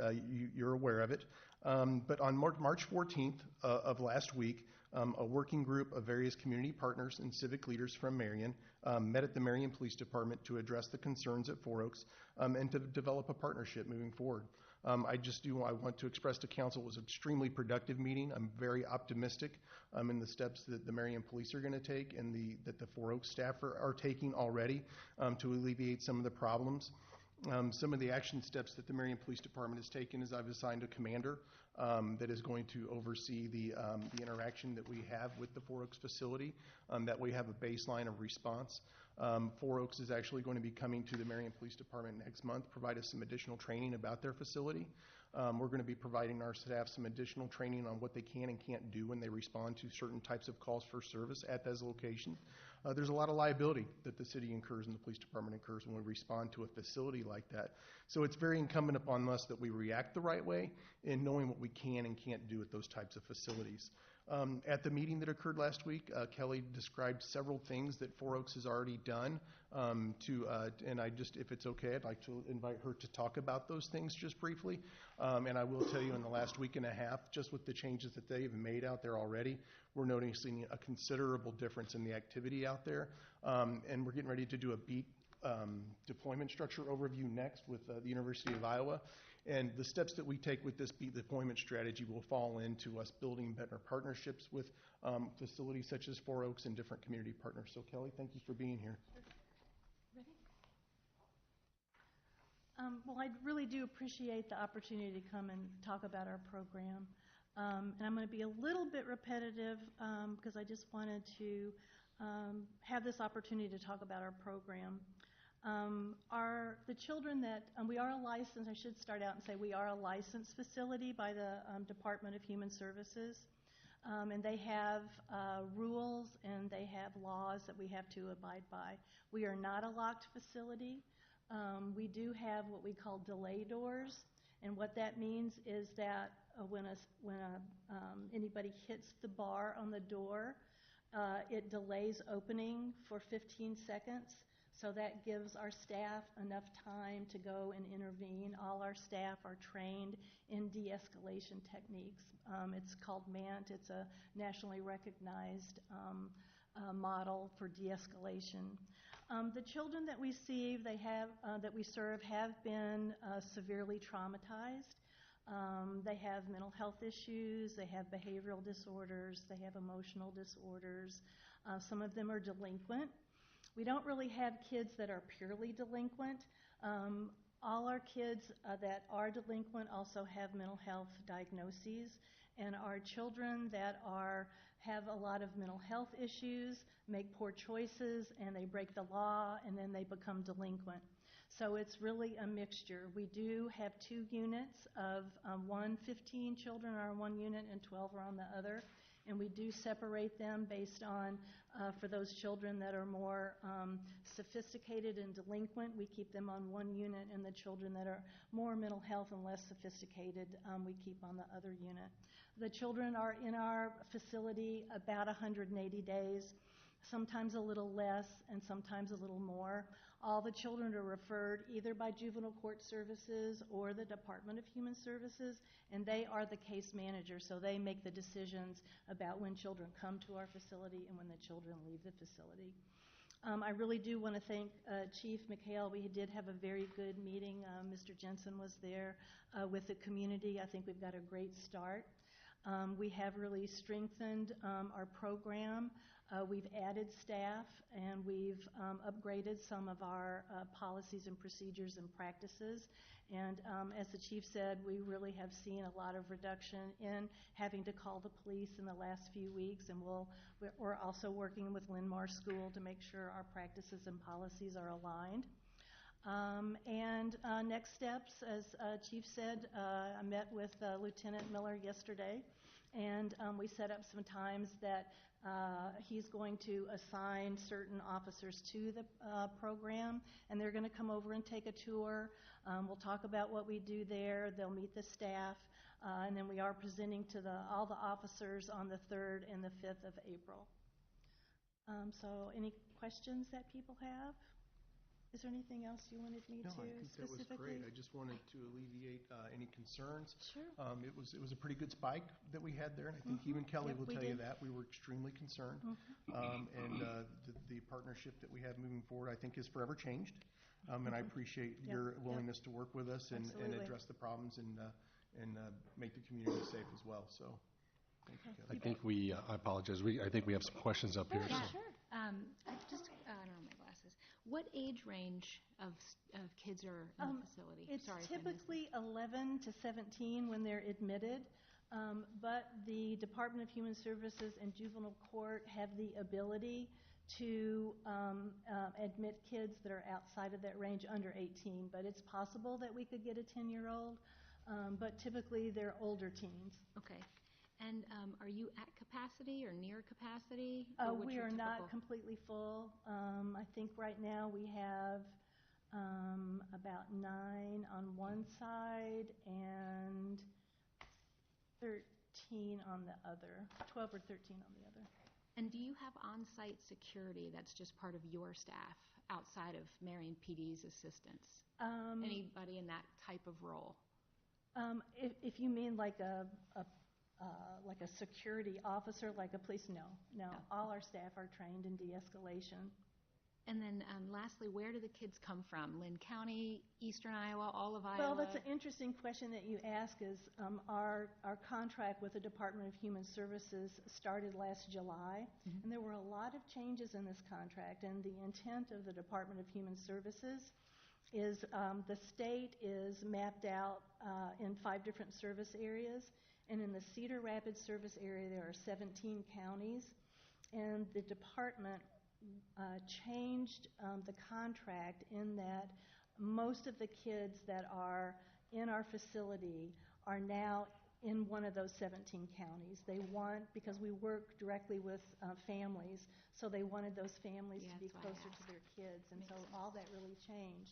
you're aware of it. But on March 14th of last week, a working group of various community partners and civic leaders from Marion met at the Marion Police Department to address the concerns at Four Oaks and to develop a partnership moving forward. I want to express to council it was an extremely productive meeting. I'm very optimistic in the steps that the Marion Police are going to take and that the Four Oaks staff are taking already to alleviate some of the problems. Some of the action steps that the Marion Police Department has taken is I've assigned a commander that is going to oversee the interaction that we have with the Four Oaks facility, that we have a baseline of response. Four Oaks is actually going to be coming to the Marion Police Department next month, provide us some additional training about their facility. We're going to be providing our staff some additional training on what they can and can't do when they respond to certain types of calls for service at those locations. There's a lot of liability that the city incurs and the police department incurs when we respond to a facility like that. So it's very incumbent upon us that we react the right way in knowing what we can and can't do at those types of facilities. At the meeting that occurred last week, Kelly described several things that Four Oaks has already done and if it's okay, I'd like to invite her to talk about those things just briefly. And I will tell you in the last week and a half, just with the changes that they've made out there already, we're noticing a considerable difference in the activity out there. And we're getting ready to do a beat deployment structure overview next with the University of Iowa. And the steps that we take with this beat deployment strategy will fall into us building better partnerships with facilities such as Four Oaks and different community partners. So Kelly, thank you for being here.
Ready? Well, I really do appreciate the opportunity to come and talk about our program. And I'm going to be a little bit repetitive because I just wanted to have this opportunity to talk about our program. The children that, we are a licensed, I should start out and say we are a licensed facility by the Department of Human Services. And they have rules and they have laws that we have to abide by. We are not a locked facility. We do have what we call delay doors. And what that means is that when anybody hits the bar on the door, it delays opening for 15 seconds. So that gives our staff enough time to go and intervene. All our staff are trained in de-escalation techniques. It's called MANT. It's a nationally recognized model for de-escalation. The children that we see, that we serve, have been severely traumatized. They have mental health issues. They have behavioral disorders. They have emotional disorders. Some of them are delinquent. We don't really have kids that are purely delinquent. All our kids that are delinquent also have mental health diagnoses, and our children that have a lot of mental health issues make poor choices, and they break the law, and then they become delinquent. So it's really a mixture. We do have 2 units of 15 children are on one unit and 12 are on the other. And we do separate them based on, for those children that are more sophisticated and delinquent, we keep them on one unit, and the children that are more mental health and less sophisticated, we keep on the other unit. The children are in our facility about 180 days, sometimes a little less and sometimes a little more. All the children are referred either by Juvenile Court Services or the Department of Human Services, and they are the case manager, so they make the decisions about when children come to our facility and when the children leave the facility. I really do want to thank Chief McHale. We did have a very good meeting. Mr. Jensen was there with the community. I think we've got a great start. We have really strengthened our program. We've added staff, and we've upgraded some of our policies and procedures and practices. And as the chief said, we really have seen a lot of reduction in having to call the police in the last few weeks. And we're also working with Linn-Mar School to make sure our practices and policies are aligned. Next steps, as Chief said, I met with Lieutenant Miller yesterday, and we set up some times that he's going to assign certain officers to the program, and they're going to come over and take a tour. We'll talk about what we do there. They'll meet the staff, and then we are presenting to all the officers on the 3rd and the 5th of April. So any questions that people have? Is there anything else you wanted me to
I think that was great. I just wanted to alleviate any concerns.
Sure.
It was a pretty good spike that we had there, and I think even Kelly will tell you that. We were extremely concerned. And the partnership that we have moving forward, I think, is forever changed. And I appreciate your willingness to work with us and address the problems and make the community safe as well. So thank you, Kelly.
I think I apologize, I think we have some questions up here.
Yeah,
So.
sure. I don't know my glasses. What age range of kids are in the facility?
It's
Sorry if I missed
typically 11 to 17 when they're admitted, but the Department of Human Services and Juvenile Court have the ability to admit kids that are outside of that range under 18, but it's possible that we could get a 10-year-old, but typically they're older teens.
Okay. And are you at capacity or near capacity?
We are not completely full. I think right now we have about 9 on one side and 13 on the other, 12 or 13 on the other.
And do you have on-site security that's just part of your staff outside of Marion PD's assistance? Anybody in that type of role?
If you mean like a security officer, like a police, no. All our staff are trained in de-escalation.
And then lastly, where do the kids come from? Lynn County, Eastern Iowa, all of Iowa?
Well, that's an interesting question that you ask. Is our contract with the Department of Human Services started last July, and there were a lot of changes in this contract. And the intent of the Department of Human Services is the state is mapped out in 5 different service areas. And in the Cedar Rapids service area, there are 17 counties. And the department changed the contract in that most of the kids that are in our facility are now in one of those 17 counties. They want, because we work directly with families, so they wanted those families to be closer to their kids, and so all that really changed.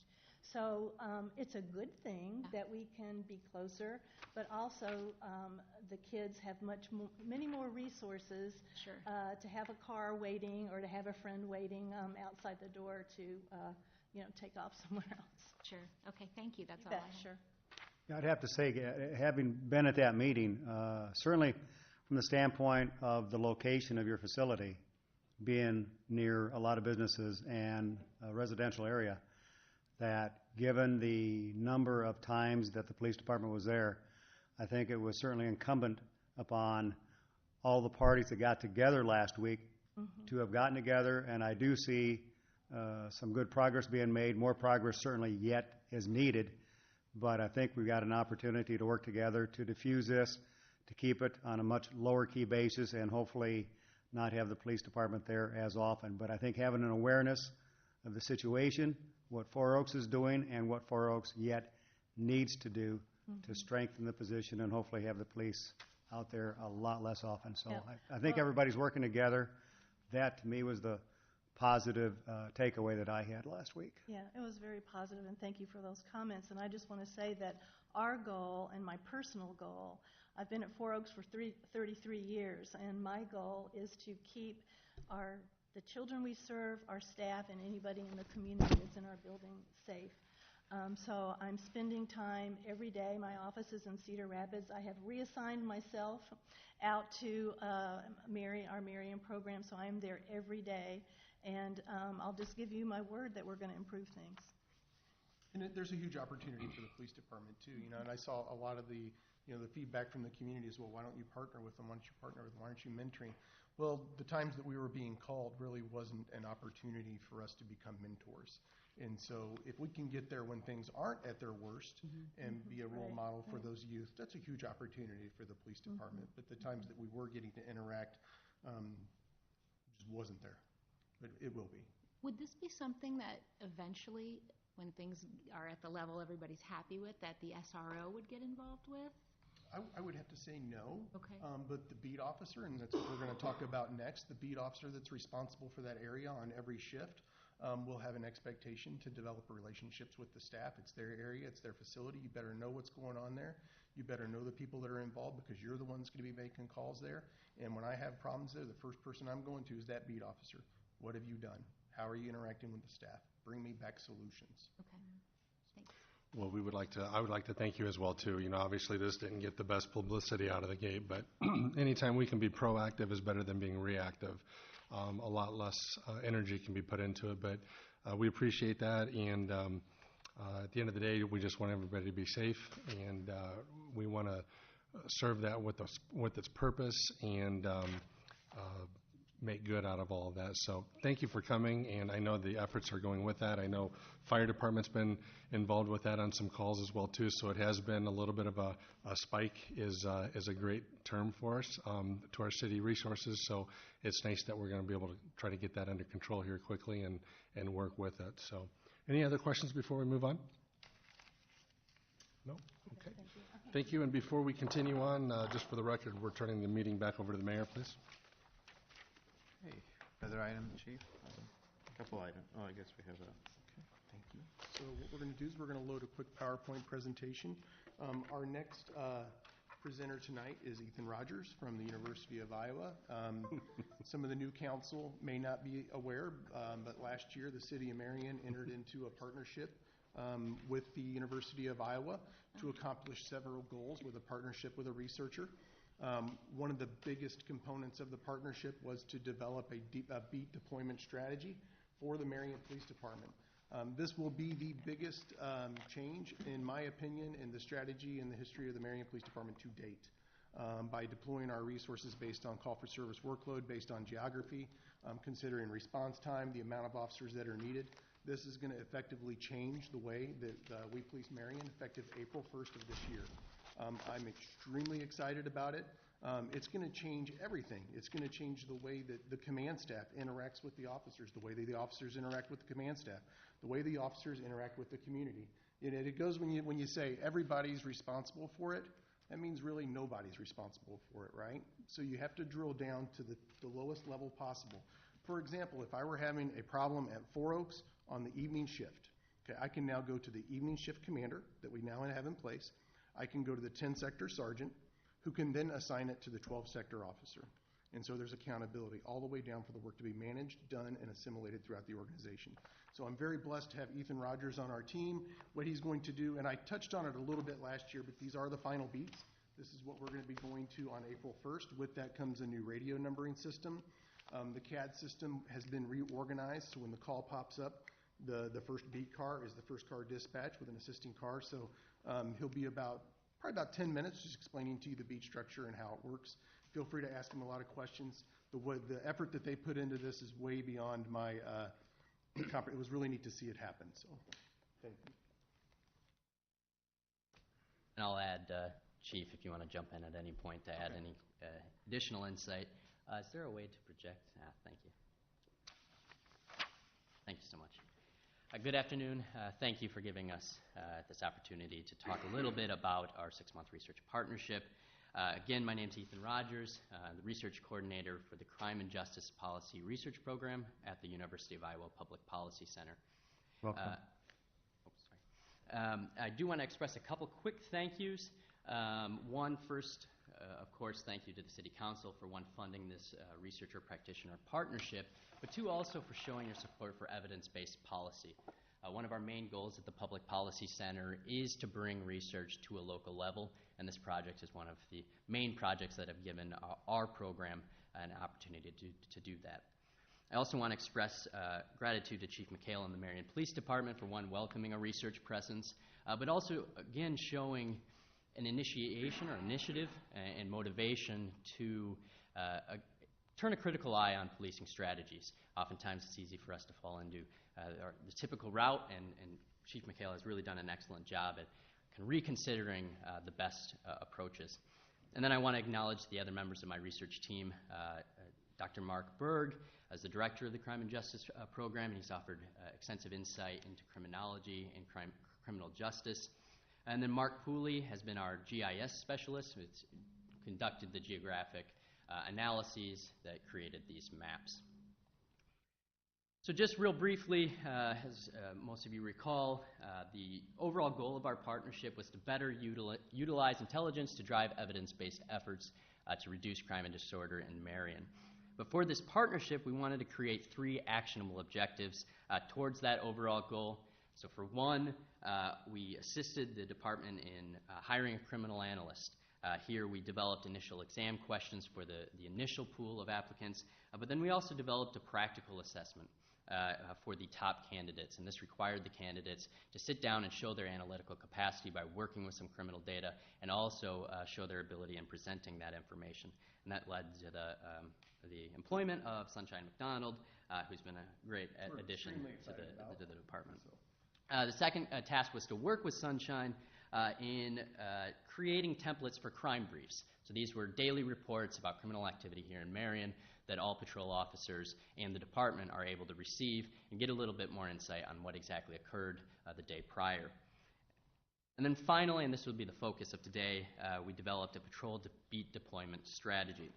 So it's a good thing that we can be closer, but also the kids have many more resources to have a car waiting or to have a friend waiting outside the door to take off somewhere else.
Sure. Okay, thank you. That's all
Yeah,
I have.
sure.
Yeah, I'd have to say, having been at that meeting, certainly from the standpoint of the location of your facility, being near a lot of businesses and a residential area, that given the number of times that the police department was there, I think it was certainly incumbent upon all the parties that got together last week to have gotten together, and I do see some good progress being made. More progress certainly yet is needed, but I think we've got an opportunity to work together to diffuse this, to keep it on a much lower key basis, and hopefully not have the police department there as often. But I think having an awareness of the situation, what Four Oaks is doing, and what Four Oaks yet needs to do to strengthen the position and hopefully have the police out there a lot less often. So I think everybody's working together. That, to me, was the positive takeaway that I had last week.
Yeah, it was very positive, and thank you for those comments. And I just want to say that our goal and my personal goal, I've been at Four Oaks for 33 years, and my goal is to keep the children we serve, our staff, and anybody in the community that's in our building safe. So I'm spending time every day. My office is in Cedar Rapids. I have reassigned myself out to our Marion program, so I'm there every day. And I'll just give you my word that we're going to improve things.
And there's a huge opportunity for the police department too, and I saw a lot of the feedback from the community is, well, why don't you partner with them? Why don't you partner with them? Why aren't you mentoring? Well, the times that we were being called really wasn't an opportunity for us to become mentors. And so if we can get there when things aren't at their worst and be a role model for those youth, that's a huge opportunity for the police department. But the times that we were getting to interact just wasn't there. But it will be.
Would this be something that eventually, when things are at the level everybody's happy with, that the SRO would get involved with?
I would have to say no.
Okay.
But the beat officer, and that's what we're going to talk about next, the beat officer that's responsible for that area on every shift will have an expectation to develop relationships with the staff. It's their area. It's their facility. You better know what's going on there. You better know the people that are involved because you're the ones going to be making calls there. And when I have problems there, the first person I'm going to is that beat officer. What have you done? How are you interacting with the staff? Bring me back solutions.
Okay. Thanks.
Well, I would like to thank you as well, too. Obviously this didn't get the best publicity out of the gate, but anytime we can be proactive is better than being reactive. A lot less energy can be put into it, but we appreciate that, and at the end of the day, we just want everybody to be safe, and we want to serve that with its purpose and make good out of all of that. So thank you for coming, and I know the efforts are going with that. I know fire department's been involved with that on some calls as well too, so it has been a little bit of a spike is a great term for us to our city resources. So it's nice that we're going to be able to try to get that under control here quickly and work with it. So any other questions before we move on? No? Okay. Thank you. And before we continue on, just for the record, we're turning the meeting back over to the mayor, please.
Hey, other item, Chief? A couple items. Oh, I guess we have a...
Okay, thank you. So what we're going to do is we're going to load a quick PowerPoint presentation. Our next presenter tonight is Ethan Rogers from the University of Iowa. Some of the new council may not be aware, but last year the city of Marion entered into a partnership with the University of Iowa to accomplish several goals with a partnership with a researcher. One of the biggest components of the partnership was to develop a beat deployment strategy for the Marion Police Department. This will be the biggest change, in my opinion, in the strategy in the history of the Marion Police Department to date. By deploying our resources based on call for service workload, based on geography, considering response time, the amount of officers that are needed, this is going to effectively change the way that we police Marion effective April 1st of this year. I'm extremely excited about it. It's going to change everything. It's going to change the way that the command staff interacts with the officers, the way that the officers interact with the command staff, the way the officers interact with the community. It goes when you say everybody's responsible for it, that means really nobody's responsible for it, right? So you have to drill down to the lowest level possible. For example, if I were having a problem at Four Oaks on the evening shift, okay, I can now go to the evening shift commander that we now have in place. I can go to the 10-sector sergeant, who can then assign it to the 12-sector officer. And so there's accountability all the way down for the work to be managed, done, and assimilated throughout the organization. So I'm very blessed to have Ethan Rogers on our team, what he's going to do, and I touched on it a little bit last year, but these are the final beats. This is what we're going to be going to on April 1st. With that comes a new radio numbering system. The CAD system has been reorganized, so when the call pops up, the first beat car is the first car dispatch with an assisting car. So he'll be probably about 10 minutes just explaining to you the beat structure and how it works. Feel free to ask him a lot of questions. The effort that they put into this is way beyond my it was really neat to see it happen. So thank you.
And I'll add, Chief, if you want to jump in at any point to add any additional insight. Is there a way to project? Thank you. Thank you so much. Good afternoon. Thank you for giving us this opportunity to talk a little bit about our 6-month research partnership. Again, my name is Ethan Rogers, the research coordinator for the Crime and Justice Policy Research Program at the University of Iowa Public Policy Center.
Welcome.
I do want to express a couple quick thank yous. One, first, of course, thank you to the City Council for funding this researcher practitioner partnership, but two, also for showing your support for evidence-based policy. One of our main goals at the Public Policy Center is to bring research to a local level, and this project is one of the main projects that have given our program an opportunity to do that. I also want to express gratitude to Chief McHale and the Marion Police Department for welcoming a research presence, but also, again, showing an initiation or initiative and motivation to turn a critical eye on policing strategies. Oftentimes it's easy for us to fall into the typical route, and Chief McHale has really done an excellent job at reconsidering the best approaches. And then I want to acknowledge the other members of my research team, Dr. Mark Berg, as the director of the Crime and Justice Program, and he's offered extensive insight into criminology and criminal justice. And then Mark Pooley has been our GIS specialist, who's conducted the geographic analyses that created these maps. So just real briefly, as most of you recall, the overall goal of our partnership was to better utilize intelligence to drive evidence-based efforts to reduce crime and disorder in Marion. But for this partnership, we wanted to create 3 actionable objectives towards that overall goal. So for one, we assisted the department in hiring a criminal analyst. Here we developed initial exam questions for the initial pool of applicants, but then we also developed a practical assessment for the top candidates, and this required the candidates to sit down and show their analytical capacity by working with some criminal data and also show their ability in presenting that information. And that led to the employment of Sunshine McDonald, who's been a great addition to the department. The second task was to work with Sunshine in creating templates for crime briefs. So these were daily reports about criminal activity here in Marion that all patrol officers and the department are able to receive and get a little bit more insight on what exactly occurred the day prior. And then finally, and this will be the focus of today, we developed a patrol beat deployment strategy.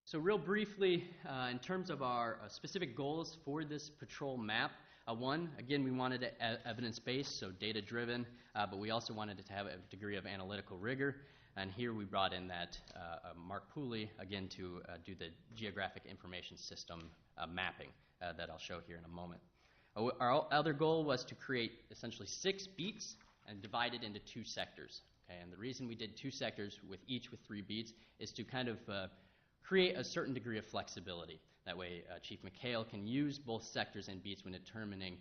So real briefly, in terms of our specific goals for this patrol map, one, again, we wanted it evidence-based, so data-driven, but we also wanted it to have a degree of analytical rigor. And here we brought in that Mark Pooley, again, to do the geographic information system mapping that I'll show here in a moment. Our other goal was to create essentially 6 beats and divide it into 2 sectors. Okay? And the reason we did 2 sectors with 3 beats is to kind of create a certain degree of flexibility. That way, Chief McHale can use both sectors and beats when determining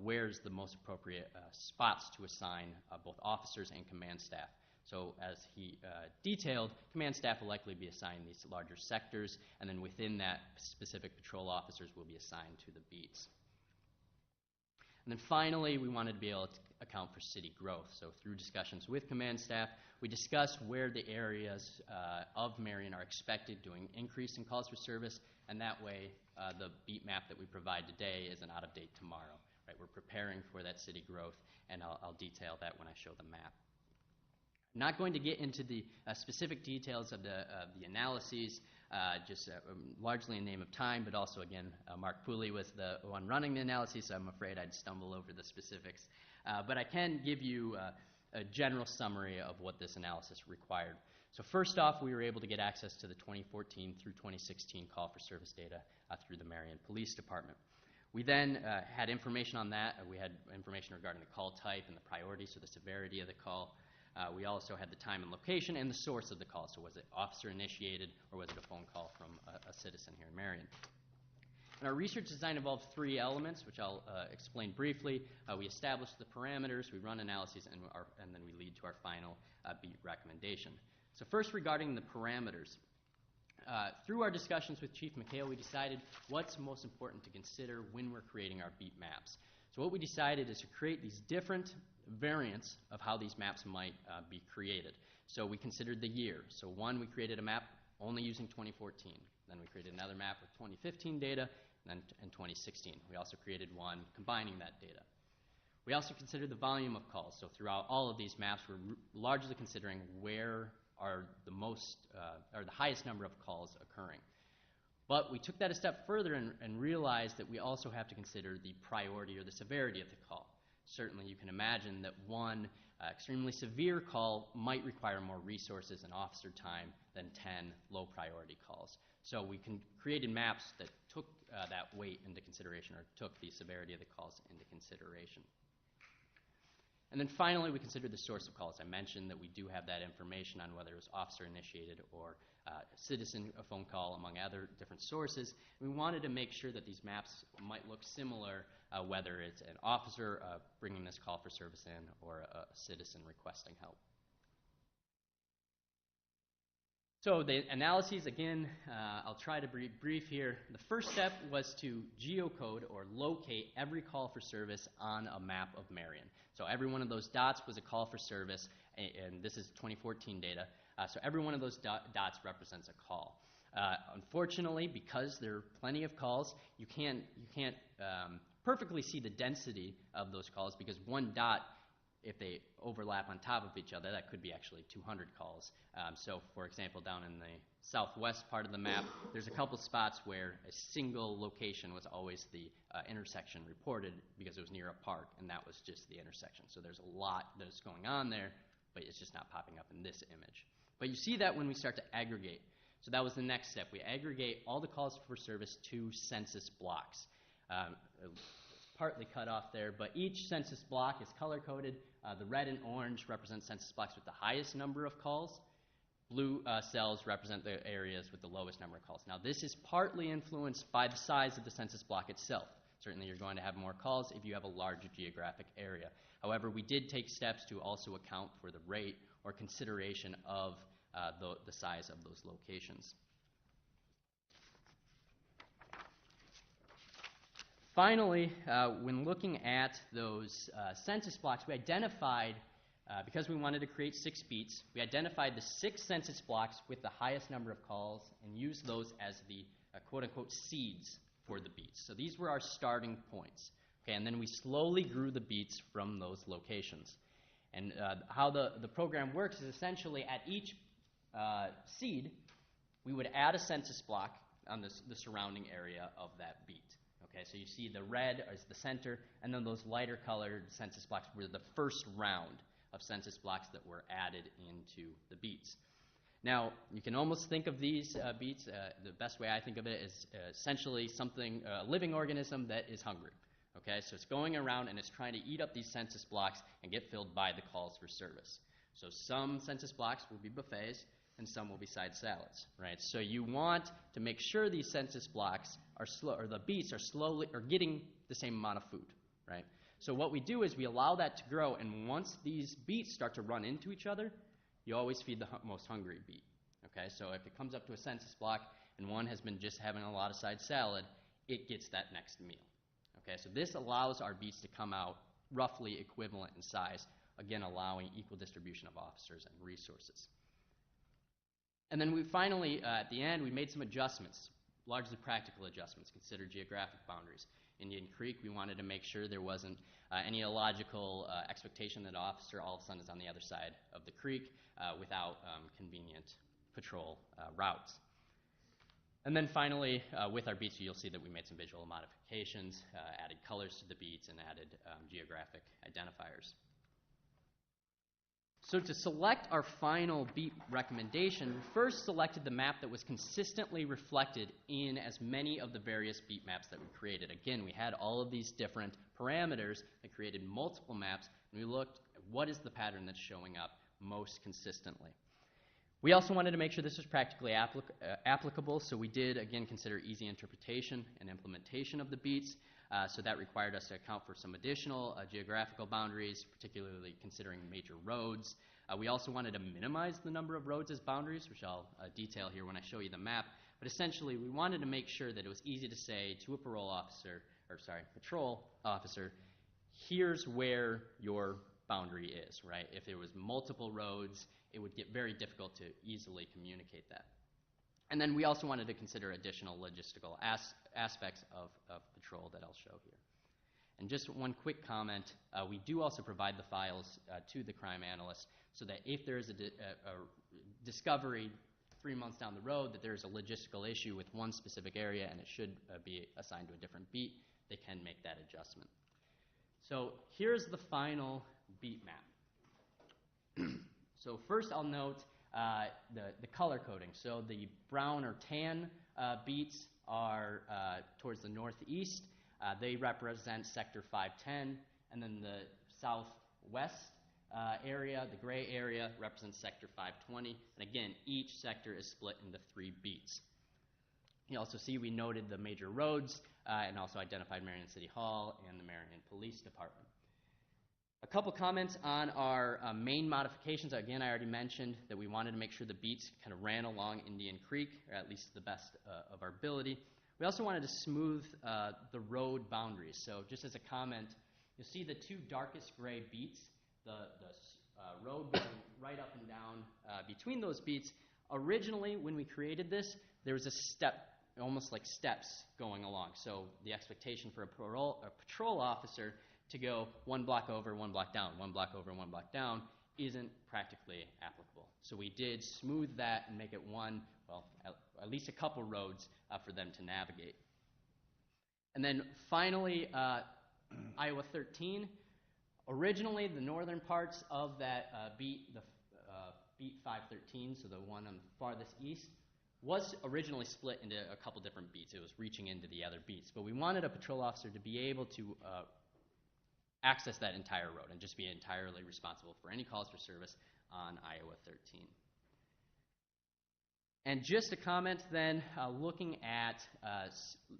where's the most appropriate spots to assign both officers and command staff. So as he detailed, command staff will likely be assigned these larger sectors, and then within that, specific patrol officers will be assigned to the beats. And then finally, we wanted to be able to account for city growth. So through discussions with command staff, we discussed where the areas of Marion are expected to increase in calls for service, and that way the beat map that we provide today isn't out of date tomorrow. Right? We're preparing for that city growth, and I'll detail that when I show the map. I'm not going to get into the specific details of the analyses, just largely in name of time, but also, again, Mark Pooley was the one running the analyses, so I'm afraid I'd stumble over the specifics. But I can give you a general summary of what this analysis required. So first off, we were able to get access to the 2014 through 2016 call for service data through the Marion Police Department. We then had information on that. We had information regarding the call type and the priority, so the severity of the call. We also had the time and location and the source of the call. So was it officer-initiated or was it a phone call from a citizen here in Marion? And our research design involved three elements, which I'll explain briefly. We establish the parameters, we run analyses, and then we lead to our final beat recommendation. So first, regarding the parameters. Through our discussions with Chief McHale, we decided what's most important to consider when we're creating our beat maps. So what we decided is to create these different variants of how these maps might be created. So we considered the year. So one, we created a map only using 2014. Then we created another map with 2015 data, and then in 2016. We also created one combining that data. We also considered the volume of calls. So throughout all of these maps, we're largely considering where are the highest number of calls occurring. But we took that a step further and realized that we also have to consider the priority or the severity of the call. Certainly, you can imagine that one extremely severe call might require more resources and officer time than 10 low-priority calls. So we created maps that took that weight into consideration, or took the severity of the calls into consideration. And then finally, we considered the source of calls. I mentioned that we do have that information on whether it was officer-initiated or citizen phone call, among other different sources. We wanted to make sure that these maps might look similar, whether it's an officer bringing this call for service in or a citizen requesting help. So the analyses, again, I'll try to be brief here. The first step was to geocode or locate every call for service on a map of Marion. So every one of those dots was a call for service, and this is 2014 data. So every one of those dots represents a call. Unfortunately, because there are plenty of calls, you can't perfectly see the density of those calls, because one dot, if they overlap on top of each other, that could be actually 200 calls. So, for example, down in the southwest part of the map, there's a couple spots where a single location was always the intersection reported because it was near a park, and that was just the intersection. So there's a lot that's going on there, but it's just not popping up in this image. But you see that when we start to aggregate. So that was the next step. We aggregate all the calls for service to census blocks. It's partly cut off there, but each census block is color-coded. The red and orange represent census blocks with the highest number of calls. Blue cells represent the areas with the lowest number of calls. Now, this is partly influenced by the size of the census block itself. Certainly, you're going to have more calls if you have a larger geographic area. However, we did take steps to also account for the rate or consideration of the size of those locations. Finally, when looking at those census blocks, we identified, because we wanted to create 6 beats, we identified the 6 census blocks with the highest number of calls and used those as the quote-unquote seeds for the beats. So these were our starting points. Okay, and then we slowly grew the beats from those locations. And how the program works is essentially at each seed, we would add a census block on the surrounding area of that beat. Okay, so you see the red is the center, and then those lighter colored census blocks were the first round of census blocks that were added into the beats. Now, you can almost think of these beats, the best way I think of it is essentially something, a living organism that is hungry. Okay, so it's going around and it's trying to eat up these census blocks and get filled by the calls for service. So some census blocks will be buffets and some will be side salads, right? So you want to make sure these census blocks are or the beets are getting the same amount of food, right? So what we do is we allow that to grow, and once these beets start to run into each other, you always feed the most hungry beet, okay? So if it comes up to a census block and one has been just having a lot of side salad, it gets that next meal. Okay, so this allows our beats to come out roughly equivalent in size, again allowing equal distribution of officers and resources. And then we finally, at the end, we made some adjustments, largely practical adjustments, consider geographic boundaries. Indian Creek, we wanted to make sure there wasn't any illogical expectation that an officer all of a sudden is on the other side of the creek without convenient patrol routes. And then finally, with our beats, you'll see that we made some visual modifications, added colors to the beats, and added geographic identifiers. So to select our final beat recommendation, we first selected the map that was consistently reflected in as many of the various beat maps that we created. Again, we had all of these different parameters that created multiple maps, and we looked at what is the pattern that's showing up most consistently. We also wanted to make sure this was practically applicable, so we did, again, consider easy interpretation and implementation of the beats. So that required us to account for some additional geographical boundaries, particularly considering major roads. We also wanted to minimize the number of roads as boundaries, which I'll detail here when I show you the map. But essentially, we wanted to make sure that it was easy to say to a patrol officer, here's where your boundary is, right? If there was multiple roads, it would get very difficult to easily communicate that. And then we also wanted to consider additional logistical aspects of patrol that I'll show here. And just one quick comment, we do also provide the files to the crime analyst so that if there is a discovery 3 months down the road that there is a logistical issue with one specific area and it should be assigned to a different beat, they can make that adjustment. So here's the final beat map. So first I'll note the color coding. So the brown or tan beats are towards the northeast. They represent Sector 510, and then the southwest area, the gray area, represents Sector 520. And again, each sector is split into 3 beats. You also see we noted the major roads and also identified Marion City Hall and the Marion Police Department. A couple comments on our main modifications. Again, I already mentioned that we wanted to make sure the beats kind of ran along Indian Creek, or at least to the best of our ability. We also wanted to smooth the road boundaries. So just as a comment, you'll see the 2 darkest gray beats, the road going right up and down between those beats. Originally, when we created this, there was a step, almost like steps going along. So the expectation for a patrol officer to go 1 block over, 1 block down, 1 block over, 1 block down isn't practically applicable. So we did smooth that and make it at least a couple roads for them to navigate. And then finally, Iowa 13. Originally, the northern parts of that beat, beat 513, so the one on the farthest east, was originally split into a couple different beats. It was reaching into the other beats. But we wanted a patrol officer to be able to access that entire road and just be entirely responsible for any calls for service on Iowa 13. And just a comment then, looking at,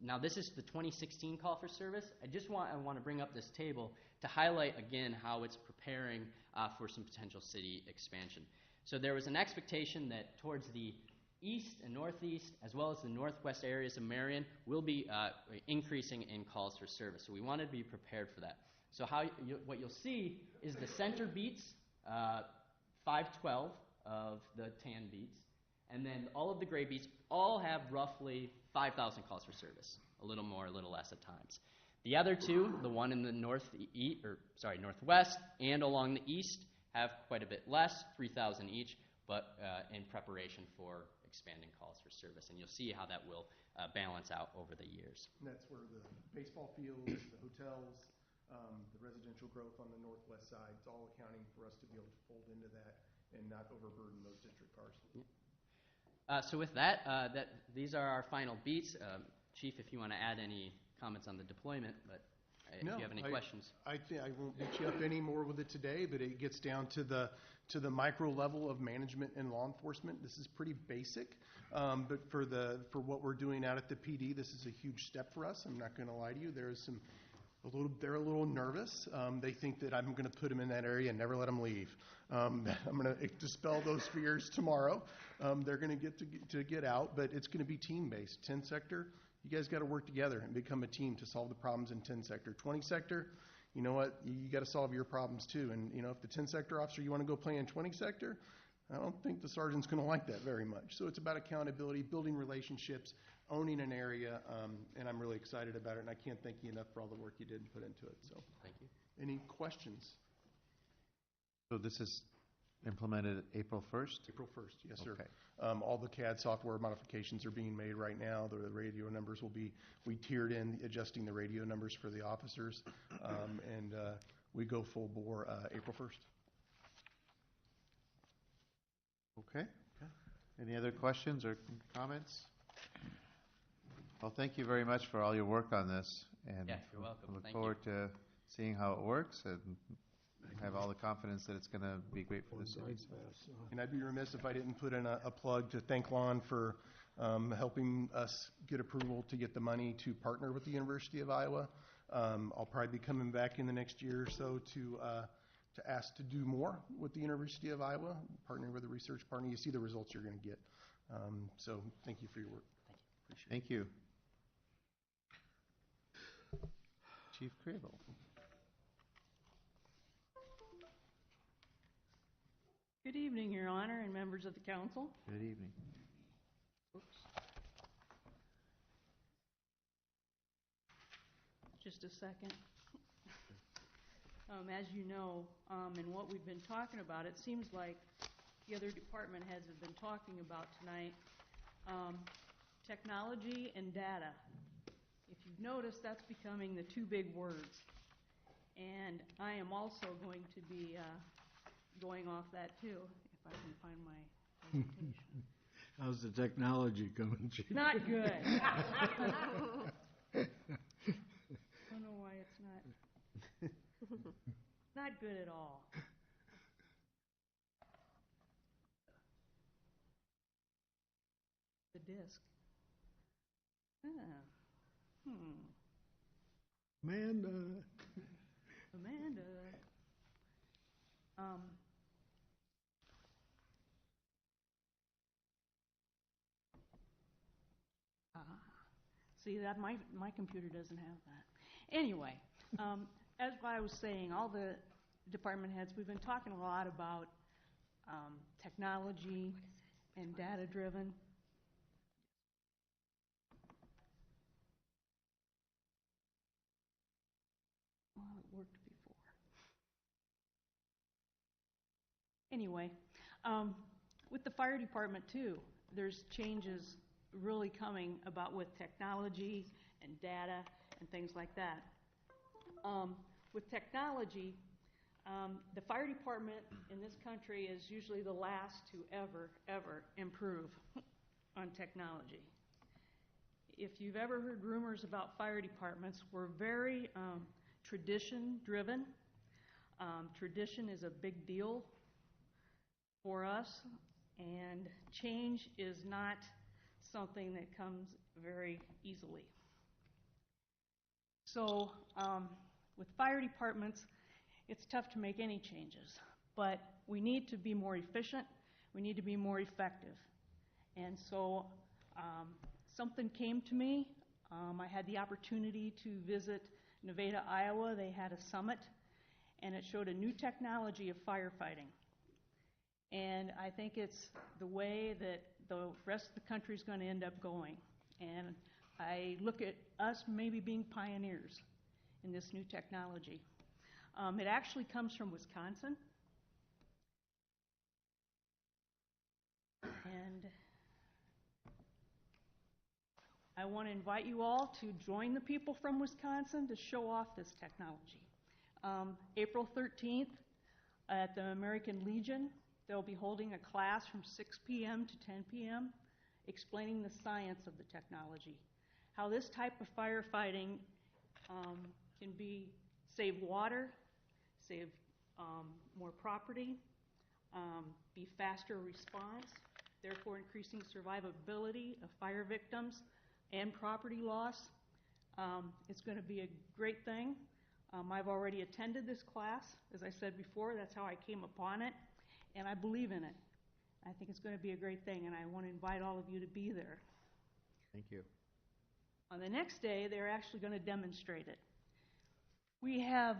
now this is the 2016 call for service. I want to bring up this table to highlight again how it's preparing for some potential city expansion. So there was an expectation that towards the east and northeast, as well as the northwest areas of Marion, will be increasing in calls for service. So we wanted to be prepared for that. So what you'll see is the center beats, 512 of the tan beats, and then all of the gray beats all have roughly 5,000 calls for service, a little more, a little less at times. The other 2, the one in the northwest and along the east, have quite a bit less, 3,000 each, but in preparation for expanding calls for service. And you'll see how that will balance out over the years.
And that's where the baseball fields, the hotels, the residential growth on the northwest side, it's all accounting for us to be able to fold into that and not overburden those district cars.
So with that, these are our final beats. Chief, if you want to add any comments on the deployment, but if you have any questions.
I won't beat you up any more with it today, but it gets down to the micro level of management and law enforcement. This is pretty basic, but for what we're doing out at the PD, this is a huge step for us. I'm not going to lie to you. They're a little nervous. They think that I'm going to put them in that area and never let them leave. I'm going to dispel those fears tomorrow. They're going to get out, but it's going to be team-based. 10 sector, you guys got to work together and become a team to solve the problems in 10 sector. 20 sector, you know what, you got to solve your problems too. And, you know, if the 10 sector officer, you want to go play in 20 sector, I don't think the sergeant's going to like that very much. So it's about accountability, building relationships, owning an area, and I'm really excited about it, and I can't thank you enough for all the work you did and put into it. So,
Thank you.
any questions?
So this is implemented April 1st?
April 1st, yes, sir.
Okay.
All the CAD software modifications are being made right now. The radio numbers will be, we tiered in adjusting the radio numbers for the officers, and we go full bore April 1st.
Okay. Any other questions or comments? Well, thank you very much for all your work on this. And
Yeah, you're welcome.
I look
Thank
forward to seeing how it works and have all the confidence that it's going to be great for the city.
And I'd be remiss if I didn't put in a plug to thank Lon for helping us get approval to get the money to partner with the University of Iowa. I'll probably be coming back in the next year or so to ask to do more with the University of Iowa, partnering with a research partner. You see the results you're going to get. So thank you for your work.
Thank you. Chief Crable.
Good evening, Your Honor, and members of the council.
Good evening.
Oops. Just a second. As you know, and what we've been talking about, it seems like the other department heads have been talking about tonight, technology and data. If you've noticed, that's becoming the two big words. And I am also going to be going off that too, if I can find my presentation.
How's the technology coming, Chief?
Not good. I don't know why it's not good at all. The disc.
Amanda.
See, that my computer doesn't have that. Anyway, as I was saying, all the department heads, we've been talking a lot about technology and data-driven. Well, it worked before. Anyway, with the fire department too, there's changes really coming about with technology and data and things like that. With technology, the fire department in this country is usually the last to ever improve on technology. If you've ever heard rumors about fire departments, we're very tradition-driven. Tradition is a big deal for us, and change is not something that comes very easily. So with fire departments, it's tough to make any changes, but we need to be more efficient, we need to be more effective. And so something came to me. I had the opportunity to visit Nevada, Iowa. They had a summit, and it showed a new technology of firefighting. And I think it's the way that the rest of the country is going to end up going. And I look at us maybe being pioneers in this new technology. It actually comes from Wisconsin. And I want to invite you all to join the people from Wisconsin to show off this technology. April 13th at the American Legion, they'll be holding a class from 6 p.m. to 10 p.m. explaining the science of the technology, how this type of firefighting can save water, save more property, be faster response, therefore increasing survivability of fire victims and property loss. It's going to be a great thing. I've already attended this class. As I said before, that's how I came upon it, and I believe in it. I think it's going to be a great thing, and I want to invite all of you to be there.
Thank you.
On the next day, they're actually going to demonstrate it. We have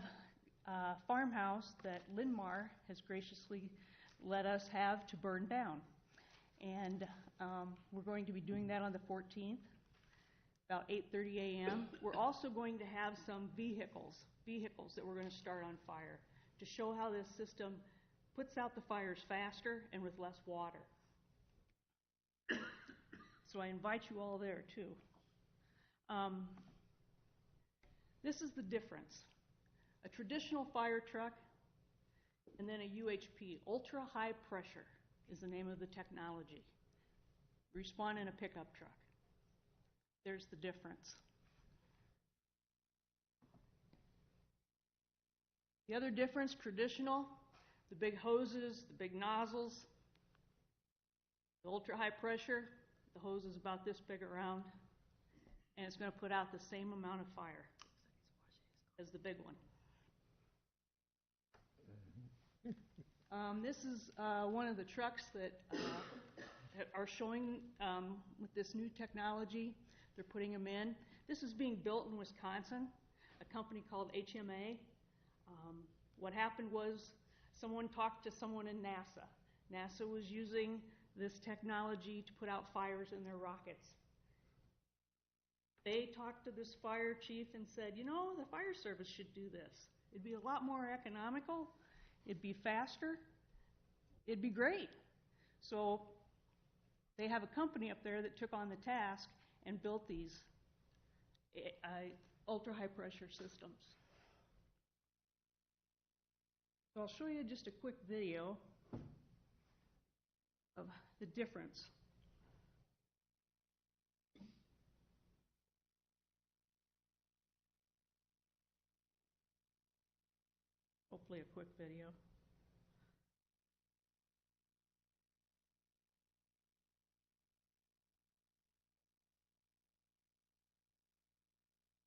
a farmhouse that Linmar has graciously let us have to burn down. And we're going to be doing that on the 14th, about 8:30 a.m. We're also going to have some vehicles that we're going to start on fire to show how this system puts out the fires faster and with less water. So I invite you all there too. This is the difference. A traditional fire truck and then a UHP, ultra high pressure is the name of the technology. Respond in a pickup truck. There's the difference. The other difference, traditional, the big hoses, the big nozzles. The ultra high pressure, the hose is about this big around, and it's going to put out the same amount of fire as the big one. This is one of the trucks that are showing with this new technology. They're putting them in. This is being built in Wisconsin, a company called HMA. What happened was someone talked to someone in NASA. NASA was using this technology to put out fires in their rockets. They talked to this fire chief and said, you know, the fire service should do this. It'd be a lot more economical. It'd be faster. It'd be great. So they have a company up there that took on the task and built these ultra-high pressure systems. So I'll show you just a quick video of the difference. Hopefully a quick video.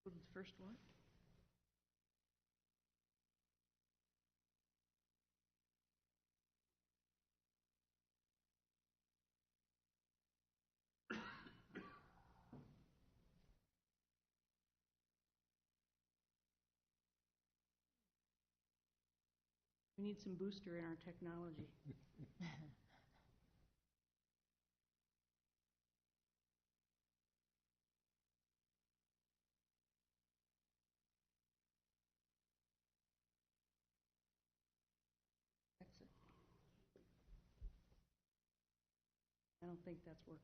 Go to the first one. We need some booster in our technology. Exit. I don't think that's working.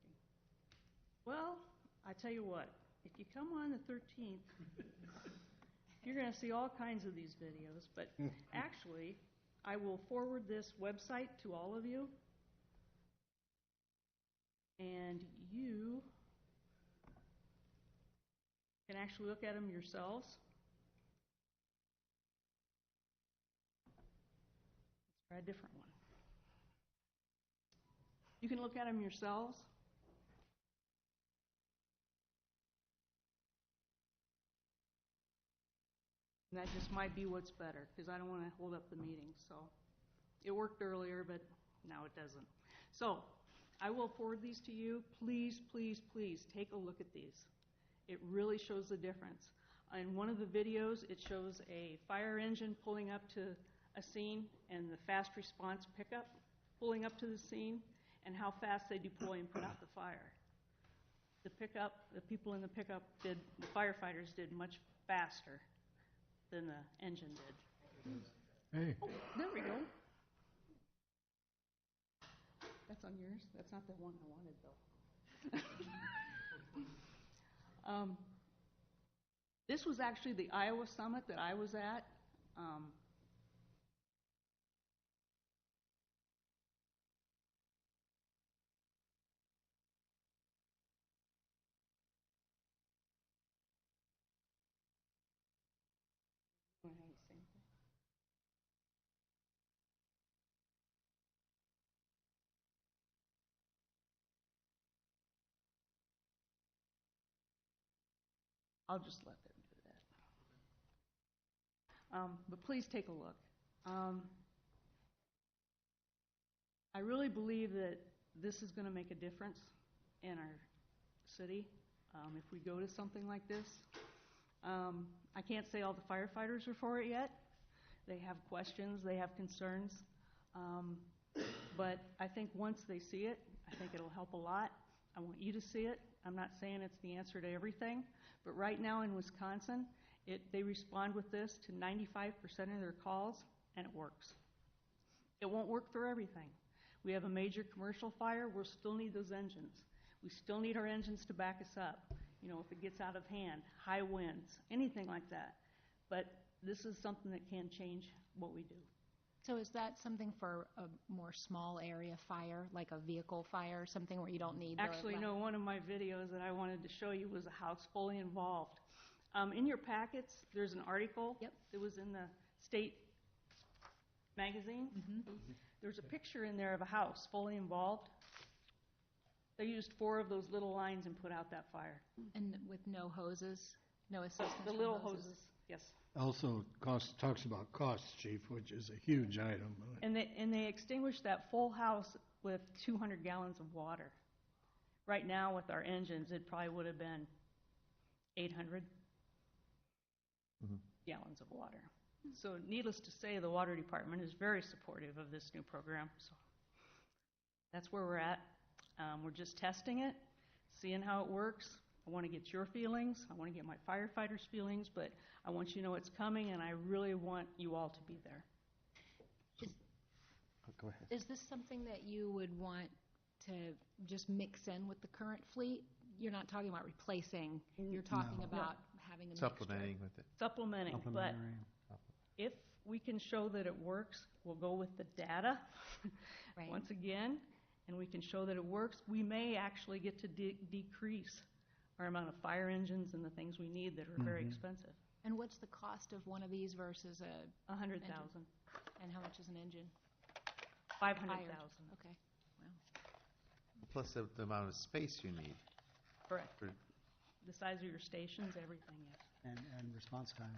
Well, I tell you what, if you come on the 13th, you're going to see all kinds of these videos, but actually, I will forward this website to all of you, and you can actually look at them yourselves. Let's try a different one. You can look at them yourselves. And that just might be what's better, because I don't want to hold up the meeting. So it worked earlier, but now it doesn't. So I will forward these to you. Please, please, please take a look at these. It really shows the difference. In one of the videos, it shows a fire engine pulling up to a scene and the fast response pickup pulling up to the scene and how fast they deploy and put out the fire. The people in the pickup the firefighters did much faster than the engine did.
Hey.
Oh, there we go. That's on yours? That's not the one I wanted, though. This was actually the Iowa Summit that I was at. I'll just let them do that. But please take a look. I really believe that this is going to make a difference in our city. if we go to something like this. I can't say all the firefighters are for it yet. They have questions, they have concerns. But I think once they see it, I think it'll help a lot. I want you to see it. I'm not saying it's the answer to everything, but right now in Wisconsin, they respond with this to 95% of their calls, and it works. It won't work for everything. We have a major commercial fire, we'll still need those engines. We still need our engines to back us up. You know, if it gets out of hand, high winds, anything like that. But this is something that can change what we do.
So is that something for a more small area fire, like a vehicle fire, something where you don't need
Actually, no, one of my videos that I wanted to show you was a house fully involved. In your packets, there's an article that was in the state magazine. There's a picture in there of a house fully involved. They used 4 of those little lines and put out that fire.
And with no hoses, no assistance
The
from
little hoses, yes.
Also, talks about costs, Chief, which is a huge item.
And they extinguished that full house with 200 gallons of water. Right now, with our engines, it probably would have been 800 gallons of water. So needless to say, the water department is very supportive of this new program. So that's where we're at. We're just testing it, seeing how it works. I want to get your feelings. I want to get my firefighters' feelings, but I want you to know it's coming, and I really want you all to be there.
Go ahead.
Is this something that you would want to just mix in with the current fleet? You're not talking about replacing, you're talking about having a mixture.
Supplementing with it.
Supplementing, but if we can show that it works, we'll go with the data once again, and we can show that it works. We may actually get to decrease our amount of fire engines and the things we need that are very expensive.
And what's the cost of one of these versus a
$100,000.
And how much is an engine?
$500,000.
Okay. Wow.
Plus the amount of space you need.
Correct. The size of your stations, everything, yes.
And response time.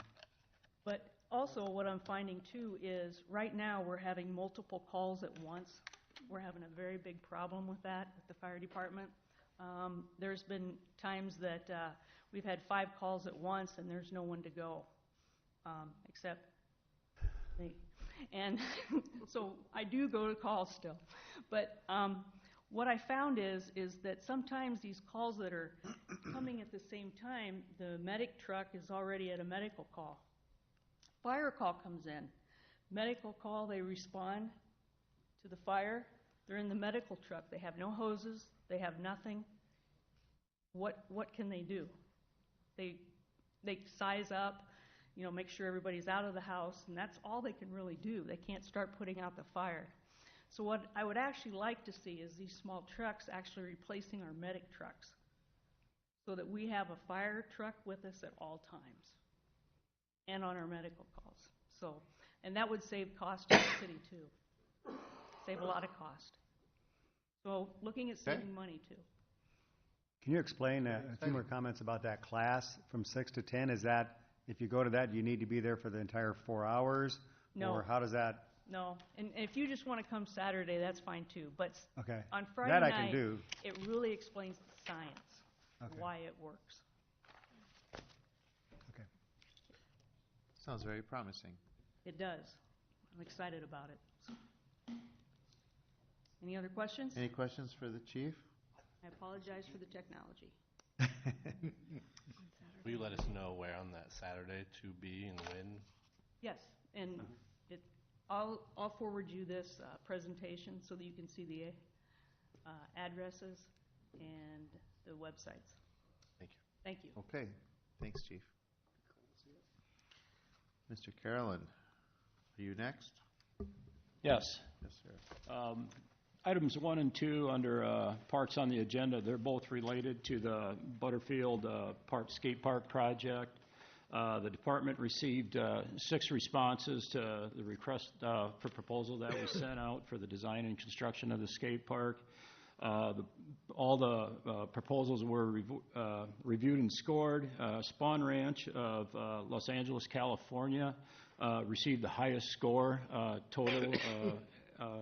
But also what I'm finding too is right now we're having multiple calls at once. We're having a very big problem with that at the fire department. There's been times that we've had 5 calls at once and there's no one to go except me. And so I do go to calls still. But what I found is that sometimes these calls that are coming at the same time, the medic truck is already at a medical call. Fire call comes in. Medical call, they respond to the fire. They're in the medical truck. They have no hoses. They have nothing. What can they do? They size up, you know, make sure everybody's out of the house, and that's all they can really do. They can't start putting out the fire. So what I would actually like to see is these small trucks actually replacing our medic trucks so that we have a fire truck with us at all times and on our medical calls. So, and that would save cost to the city too. Save a lot of cost. So looking at saving money too.
Can you explain a few more comments about that class from 6 to 10? Is that, if you go to that, you need to be there for the entire 4 hours?
No.
Or how does that?
No. And if you just want to come Saturday, that's fine too. But
Okay.
on Friday
that
night,
I can do.
It really explains the science, why it works.
Okay.
Sounds very promising.
It does. I'm excited about it. Any other questions?
Any questions for the chief?
I apologize for the technology.
Will you let us know where on that Saturday to be and when?
Yes, and I'll forward you this presentation so that you can see the addresses and the websites.
Thank you.
Thank you.
Okay. Thanks, chief. Mr. Carolyn, are you next?
Yes.
Yes, sir.
Items 1 and 2 under parks on the agenda, they're both related to the Butterfield skate park project. The department received 6 responses to the request for proposal that was sent out for the design and construction of the skate park. All the proposals were reviewed and scored. Spawn Ranch of Los Angeles, California received the highest score total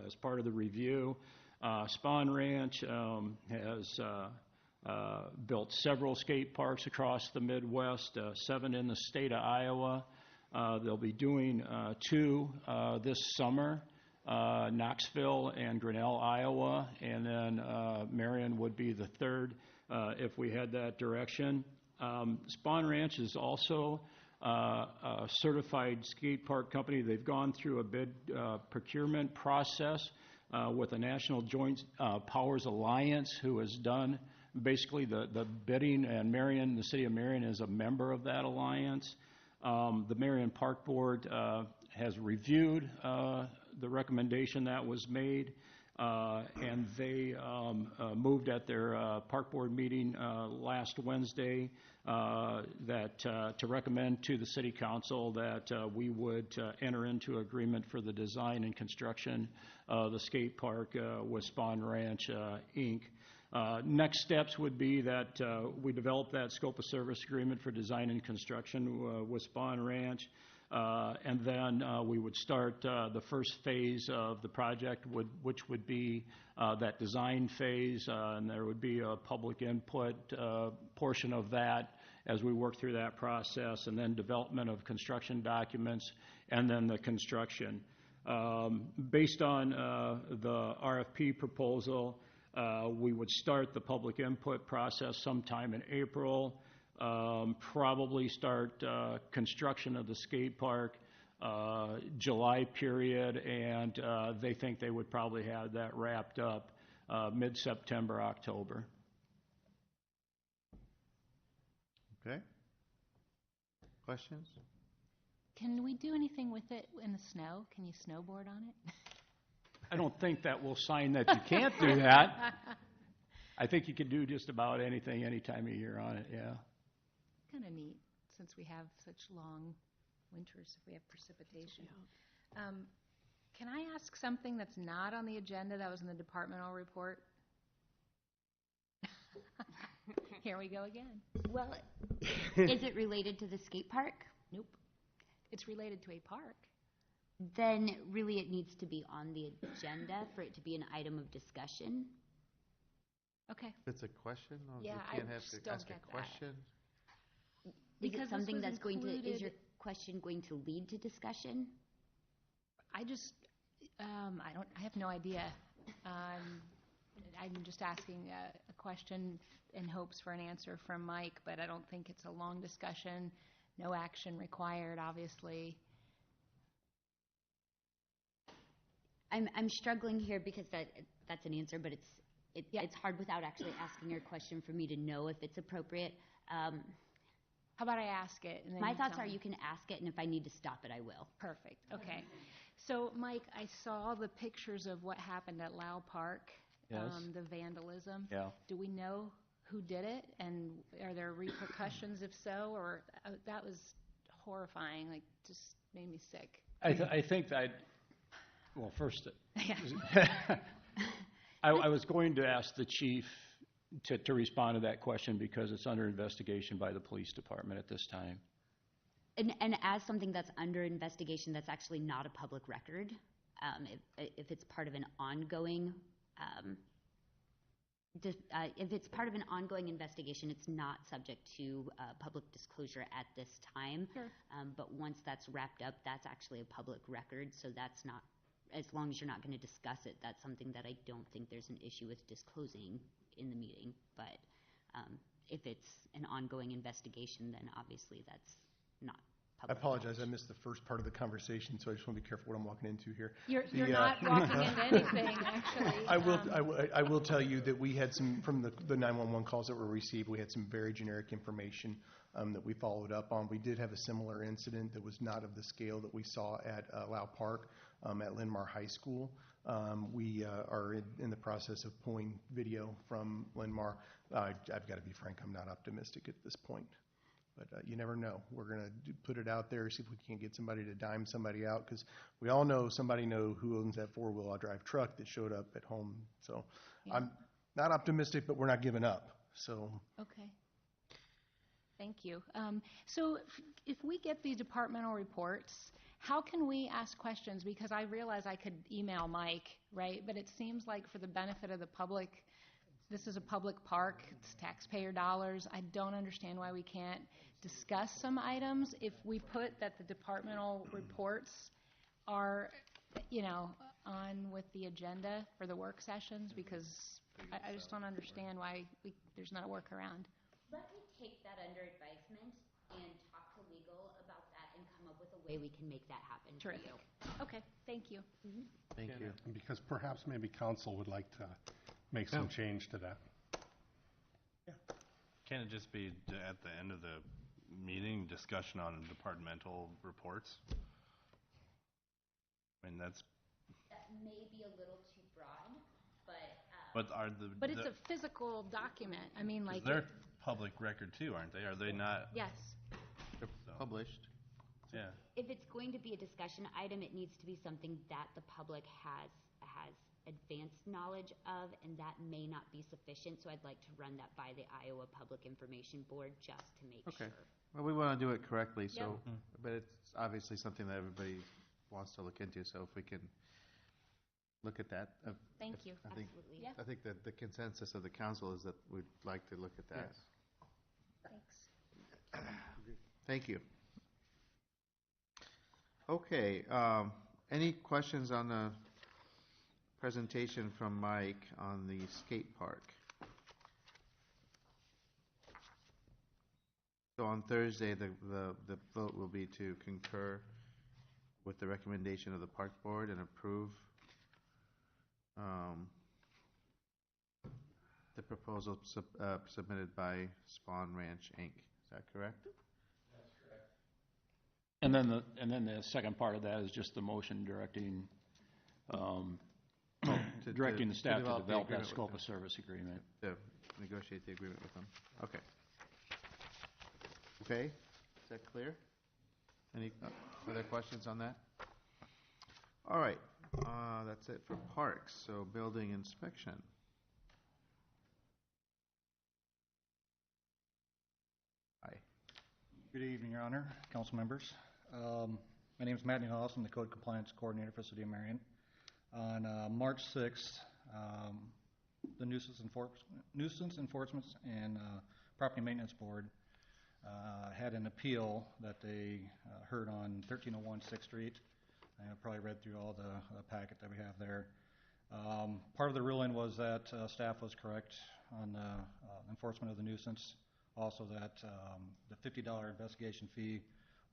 as part of the review. Spawn Ranch has built several skate parks across the Midwest, 7 in the state of Iowa. They'll be doing 2 this summer, Knoxville and Grinnell, Iowa, and then Marion would be the 3rd if we had that direction. Spawn Ranch is also a certified skate park company. They've gone through a bid procurement process with the National Joint Powers Alliance, who has done basically the bidding, and Marion, the city of Marion, is a member of that alliance. The Marion Park Board has reviewed the recommendation that was made, and they moved at their Park Board meeting last Wednesday to recommend to the City Council that we would enter into agreement for the design and construction of the skate park with Spawn Ranch, Inc. Next steps would be that we develop that scope of service agreement for design and construction with Spawn Ranch, and then we would start the first phase of the project, which would be that design phase, and there would be a public input portion of that as we work through that process, and then development of construction documents, and then the construction. Based on the RFP proposal, we would start the public input process sometime in April, probably start construction of the skate park July period, and they think they would probably have that wrapped up mid-September, October.
Okay. Questions?
Can we do anything with it in the snow? Can you snowboard on it?
I don't think that will sign that you can't do that. I think you can do just about anything, any time of year on it, yeah.
Kind of neat, since we have such long winters, if we have precipitation. Can I ask something that's not on the agenda that was in the departmental report? Here we go again.
Well, is it related to the skate park?
Nope. It's related to a park.
Then really it needs to be on the agenda for it to be an item of discussion.
Okay.
It's a question? Oh,
Yeah,
you can't
I
have
just
to
don't
ask
get
a question?
Is it something that's going to, is
included-
your question going to lead to discussion?
I just, I have no idea. I'm just asking a question in hopes for an answer from Mike, but I don't think it's a long discussion. No action required, obviously.
I'm struggling here because that's an answer, but it's hard without actually asking your question for me to know if it's appropriate.
How about I ask it? And then
My
you
thoughts
tell
are
me?
you can ask it, and if I need to stop it, I will.
Perfect. Okay. So, Mike, I saw the pictures of what happened at Lau Park,
Yes.
the vandalism.
Yeah.
Do we know who did it, and are there repercussions if so? Or that was horrifying. Like, just made me sick.
I think that, well, first, I was going to ask the chief to respond to that question because it's under investigation by the police department at this time.
And as something that's under investigation, that's actually not a public record. If it's part of an ongoing, if it's part of an ongoing investigation, it's not subject to public disclosure at this time.
Sure.
But once that's wrapped up, that's actually a public record. So that's not, as long as you're not going to discuss it, that's something that I don't think there's an issue with disclosing in the meeting. But if it's an ongoing investigation, then obviously that's not
I
public.
apologize, I missed the first part of the conversation, so I just want to be careful what I'm walking into here.
You're not walking into anything, actually.
I will tell you that we had some, from the 911 calls that were received, we had some very generic information that we followed up on. We did have a similar incident that was not of the scale that we saw at Lau Park at Linn-Mar High School. We are in the process of pulling video from Linn-Mar. I've got to be frank, I'm not optimistic at this point. But you never know. We're going to put it out there, see if we can get somebody to dime somebody out, because we all know somebody who owns that four-wheel drive truck that showed up at home. So
Yeah.
I'm not optimistic, but we're not giving up. So
Okay. Thank you. So if we get these departmental reports, how can we ask questions? Because I realize I could email Mike, right? But it seems like for the benefit of the public, this is a public park, it's taxpayer dollars. I don't understand why we can't discuss some items. If we put that the departmental reports are, on with the agenda for the work sessions, because I just don't understand why there's not a workaround.
Let me take that under advisement and talk to legal about that and come up with a way we can make that happen for
Terrific.
you.
Okay, thank you.
Thank you.
Because perhaps maybe council would like to make some change to that.
Can it just be at the end of the meeting, discussion on departmental reports? I mean, that
may be a little too broad,
but it's a physical document. I mean, like
they're public record too, aren't they? Are they not?
Yes.
They're published.
Yeah.
if it's going to be a discussion item, it needs to be something that the public has advanced knowledge of, and that may not be sufficient, so I'd like to run that by the Iowa Public Information Board just to make sure.
Well, we want to do it correctly, so,
Yep.
but it's obviously something that everybody wants to look into, so if we can look at that.
Thank you.
Absolutely.
I think that the consensus of the council is that we'd like to look at that.
Thanks.
Thank you. Okay, any questions on the presentation from Mike on the skate park? So on Thursday, the vote will be to concur with the recommendation of the park board and approve the proposal submitted by Spawn Ranch, Inc. Is that correct?
And then the second part of that is just the motion directing, directing the staff to develop that
agreement
scope
with
of service agreement.
To negotiate the agreement with them. Okay. Okay, is that clear? Any other questions on that? All right, that's it for parks. So building inspection. Hi.
Good evening, Your Honor, council members. My name is Matt Newhouse. I'm the Code Compliance Coordinator for the City of Marion. On March 6th, the Nuisance Enforcement and Property Maintenance Board had an appeal that they heard on 1301 6th Street. I probably read through all the packet that we have there. Part of the ruling was that staff was correct on the enforcement of the nuisance. Also that the $50 investigation fee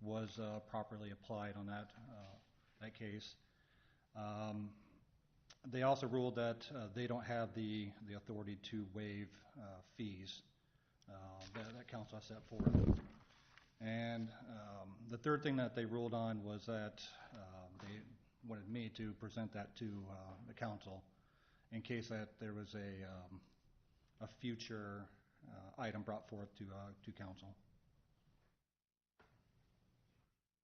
was properly applied on that case. They also ruled that they don't have the authority to waive fees that council has set forth. And the third thing that they ruled on was that they wanted me to present that to the council in case that there was a future item brought forth to council.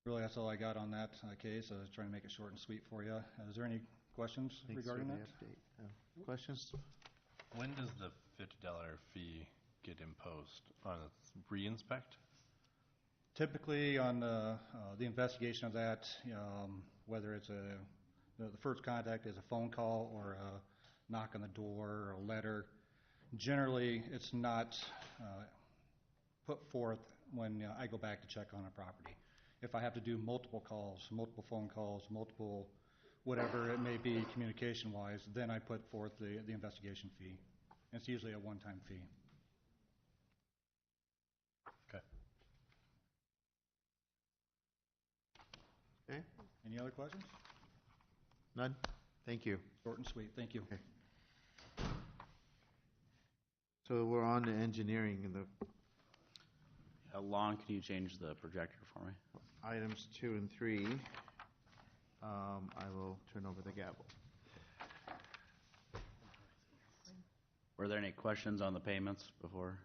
Really, that's all I got on that case. I was trying to make it short and sweet for you. Is there any questions regarding that?
Questions?
When does the $50 fee get imposed? On a re-inspect?
Typically on the investigation of that, whether it's the first contact is a phone call or a knock on the door or a letter, generally it's not put forth when I go back to check on a property. If I have to do multiple calls, multiple phone calls, multiple whatever it may be communication-wise, then I put forth the investigation fee. It's usually a one-time fee.
Okay.
Okay.
Any other questions?
None? Thank you.
Short and sweet. Thank you.
Okay. So we're on to engineering and
How long can you change the projector for me?
items 2 and 3. I will turn over the gavel.
Were there any questions on the payments before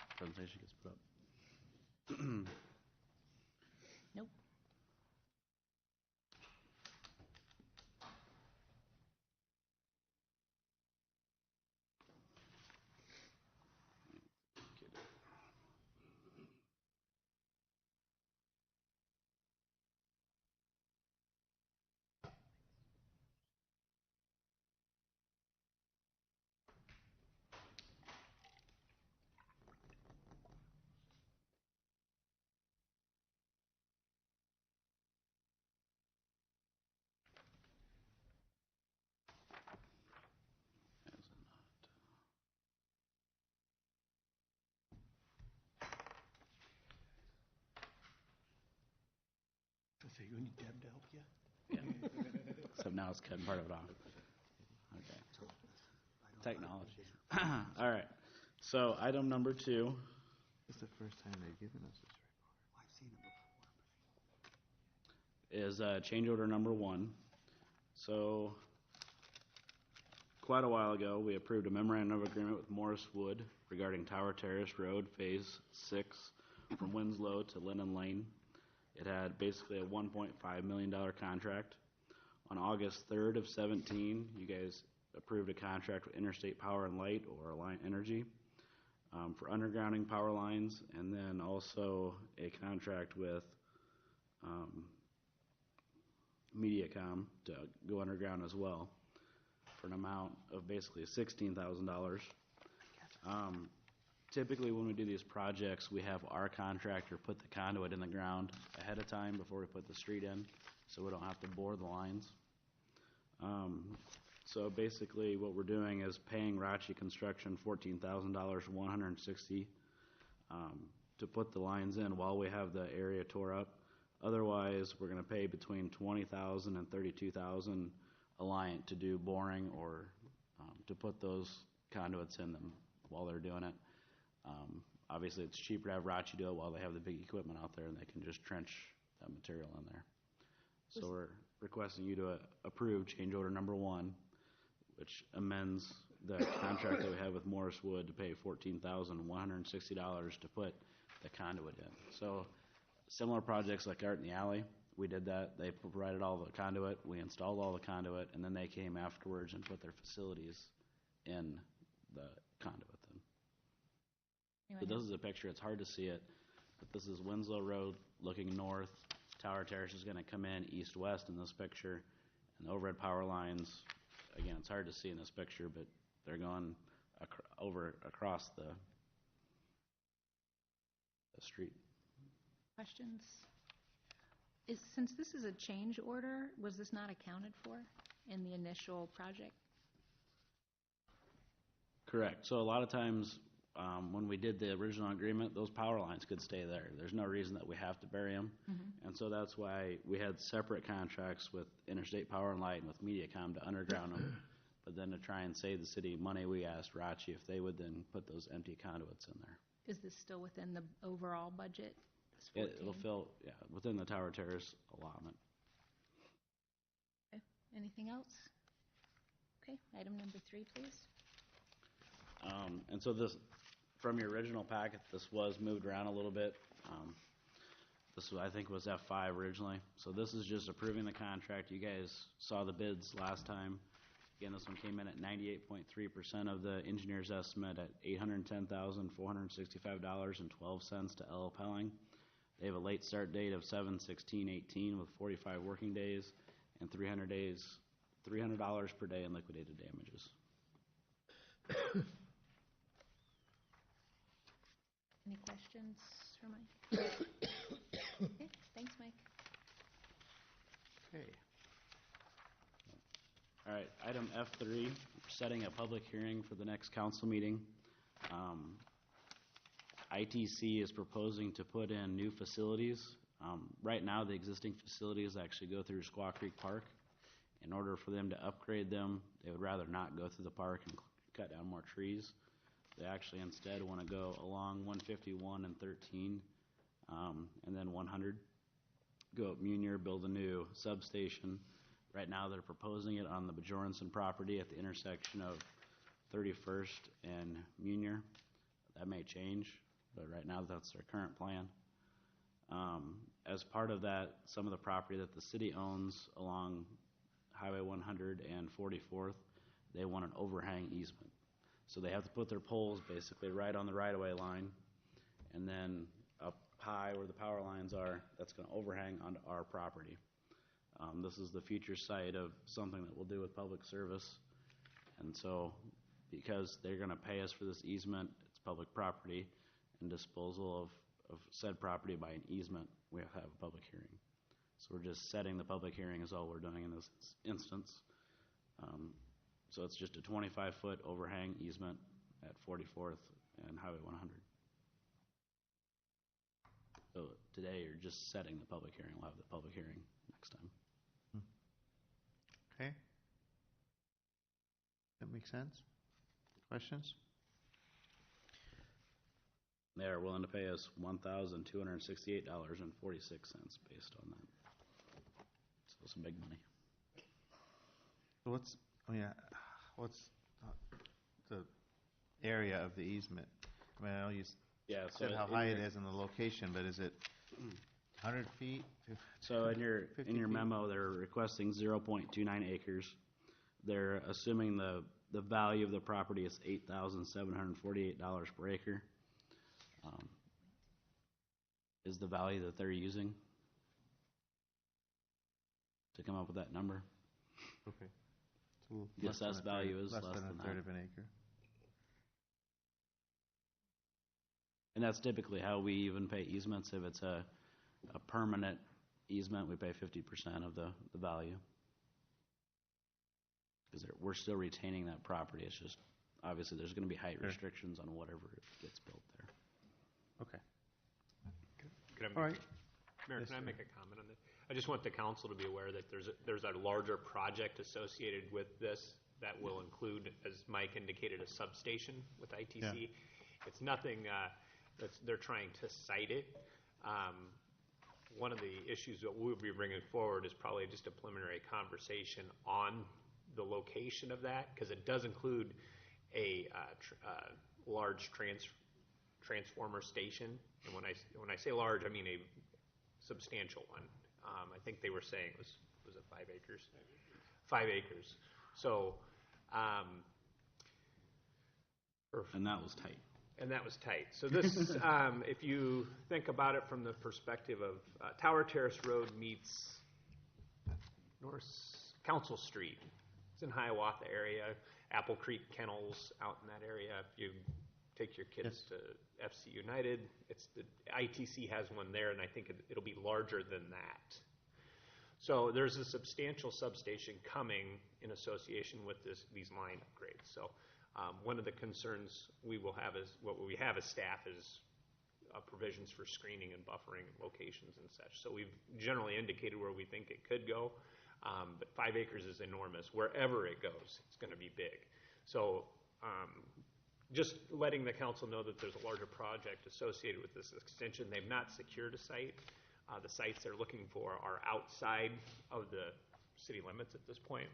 the presentation gets put up?
Nope.
need Deb to help you?
Yeah. So now it's cutting part of it off. Okay. Technology. All right. So item number 2.
It's the first time they've given us this
Is change order number 1. So quite a while ago, we approved a memorandum of agreement with Morris Wood regarding Tower Terrace Road Phase 6 from Winslow to Linden Lane. It had basically a $1.5 million contract. On August 3rd of 17, you guys approved a contract with Interstate Power and Light, or Alliant Energy, for undergrounding power lines, and then also a contract with Mediacom to go underground as well, for an amount of basically $16,000. Typically, when we do these projects, we have our contractor put the conduit in the ground ahead of time before we put the street in, so we don't have to bore the lines. So basically, what we're doing is paying Rachi Construction $14,160 to put the lines in while we have the area tore up. Otherwise, we're going to pay between $20,000 and $32,000 Alliant to do boring or to put those conduits in them while they're doing it. Obviously, it's cheaper to have Rachi do it while they have the big equipment out there and they can just trench that material in there. So we're requesting you to approve change order number 1, which amends the contract that we have with Morris Wood to pay $14,160 to put the conduit in. So similar projects like Art in the Alley, we did that. They provided all the conduit, we installed all the conduit, and then they came afterwards and put their facilities in the conduit then. So this is a picture. It's hard to see it, but this is Winslow Road looking north. Tower Terrace is going to come in east-west in this picture, and the overhead power lines, again, it's hard to see in this picture, but they're going across the street.
Questions? Since this is a change order, was this not accounted for in the initial project?
Correct. So a lot of times when we did the original agreement, those power lines could stay there. There's no reason that we have to bury them. And so that's why we had separate contracts with Interstate Power and Light and with Mediacom to underground them. But then to try and save the city money, we asked Rachi if they would then put those empty conduits in there.
Is this still within the overall budget?
It'll fill, yeah, within the Tower Terrace allotment.
Okay. Anything else? Okay, item number 3, please.
And so this, from your original packet, this was moved around a little bit. This, I think, was F5 originally. So this is just approving the contract. You guys saw the bids last time. Again, this one came in at 98.3% of the engineer's estimate at $810,465.12 to L. Pelling. They have a late start date of 7/16/18 with 45 working days and $300 per day in liquidated damages.
Any questions for Mike? Okay, thanks, Mike.
Okay.
All right, item F3, setting a public hearing for the next council meeting. ITC is proposing to put in new facilities. Right now, the existing facilities actually go through Squaw Creek Park. In order for them to upgrade them, they would rather not go through the park and cut down more trees. They actually instead want to go along 151 and 13, and then 100, go up Munier, build a new substation. Right now, they're proposing it on the Bjornson property at the intersection of 31st and Munier. That may change, but right now that's their current plan. As part of that, some of the property that the city owns along Highway 100 and 44th, they want an overhang easement. So they have to put their poles basically right on the right-of-way line, and then up high where the power lines are, that's going to overhang onto our property. This is the future site of something that we'll do with public service. And so because they're going to pay us for this easement, it's public property, and disposal of said property by an easement, we have to have a public hearing. So we're just setting the public hearing is all we're doing in this instance. So it's just a 25-foot overhang easement at 44th and Highway 100. So today, you're just setting the public hearing. We'll have the public hearing next time.
Okay. That makes sense? Questions?
They are willing to pay us $1,268.46 based on that. So some big money.
So what's the area of the easement? I mean, I know you said how high it is and the location, but is it 100 feet?
So in your
50
memo, they're requesting 0.29 acres. They're assuming the value of the property is $8,748 per acre. Is the value that they're using to come up with that number?
Okay.
The assessed value is less
than
than
a third
that.
of an acre.
And that's typically how we even pay easements. If it's a permanent easement, we pay 50% of the value. Because we're still retaining that property. It's just, obviously, there's going to be height restrictions on whatever gets built there.
Okay.
All right. Mayor, can I make a comment on this? I just want the council to be aware that there's a larger project associated with this that will include, as Mike indicated, a substation with ITC.
Yeah.
It's nothing they're trying to cite it. One of the issues that we'll be bringing forward is probably just a preliminary conversation on the location of that, because it does include a large transformer station. And when I say large, I mean a substantial one. I think they were saying was it 5 acres? 5 acres. So,
and that was tight.
And that was tight. So this, if you think about it from the perspective of Tower Terrace Road meets North Council Street. It's in Hiawatha area. Apple Creek Kennels out in that area. If you take your kids to FC United, the ITC has one there, and I think it'll be larger than that. So there's a substantial substation coming in association with these line upgrades. So one of the concerns we will have is, what we have as staff is provisions for screening and buffering and locations and such. So we've generally indicated where we think it could go, but 5 acres is enormous. Wherever it goes, it's going to be big. So just letting the council know that there's a larger project associated with this extension. They've not secured a site. The sites they're looking for are outside of the city limits at this point.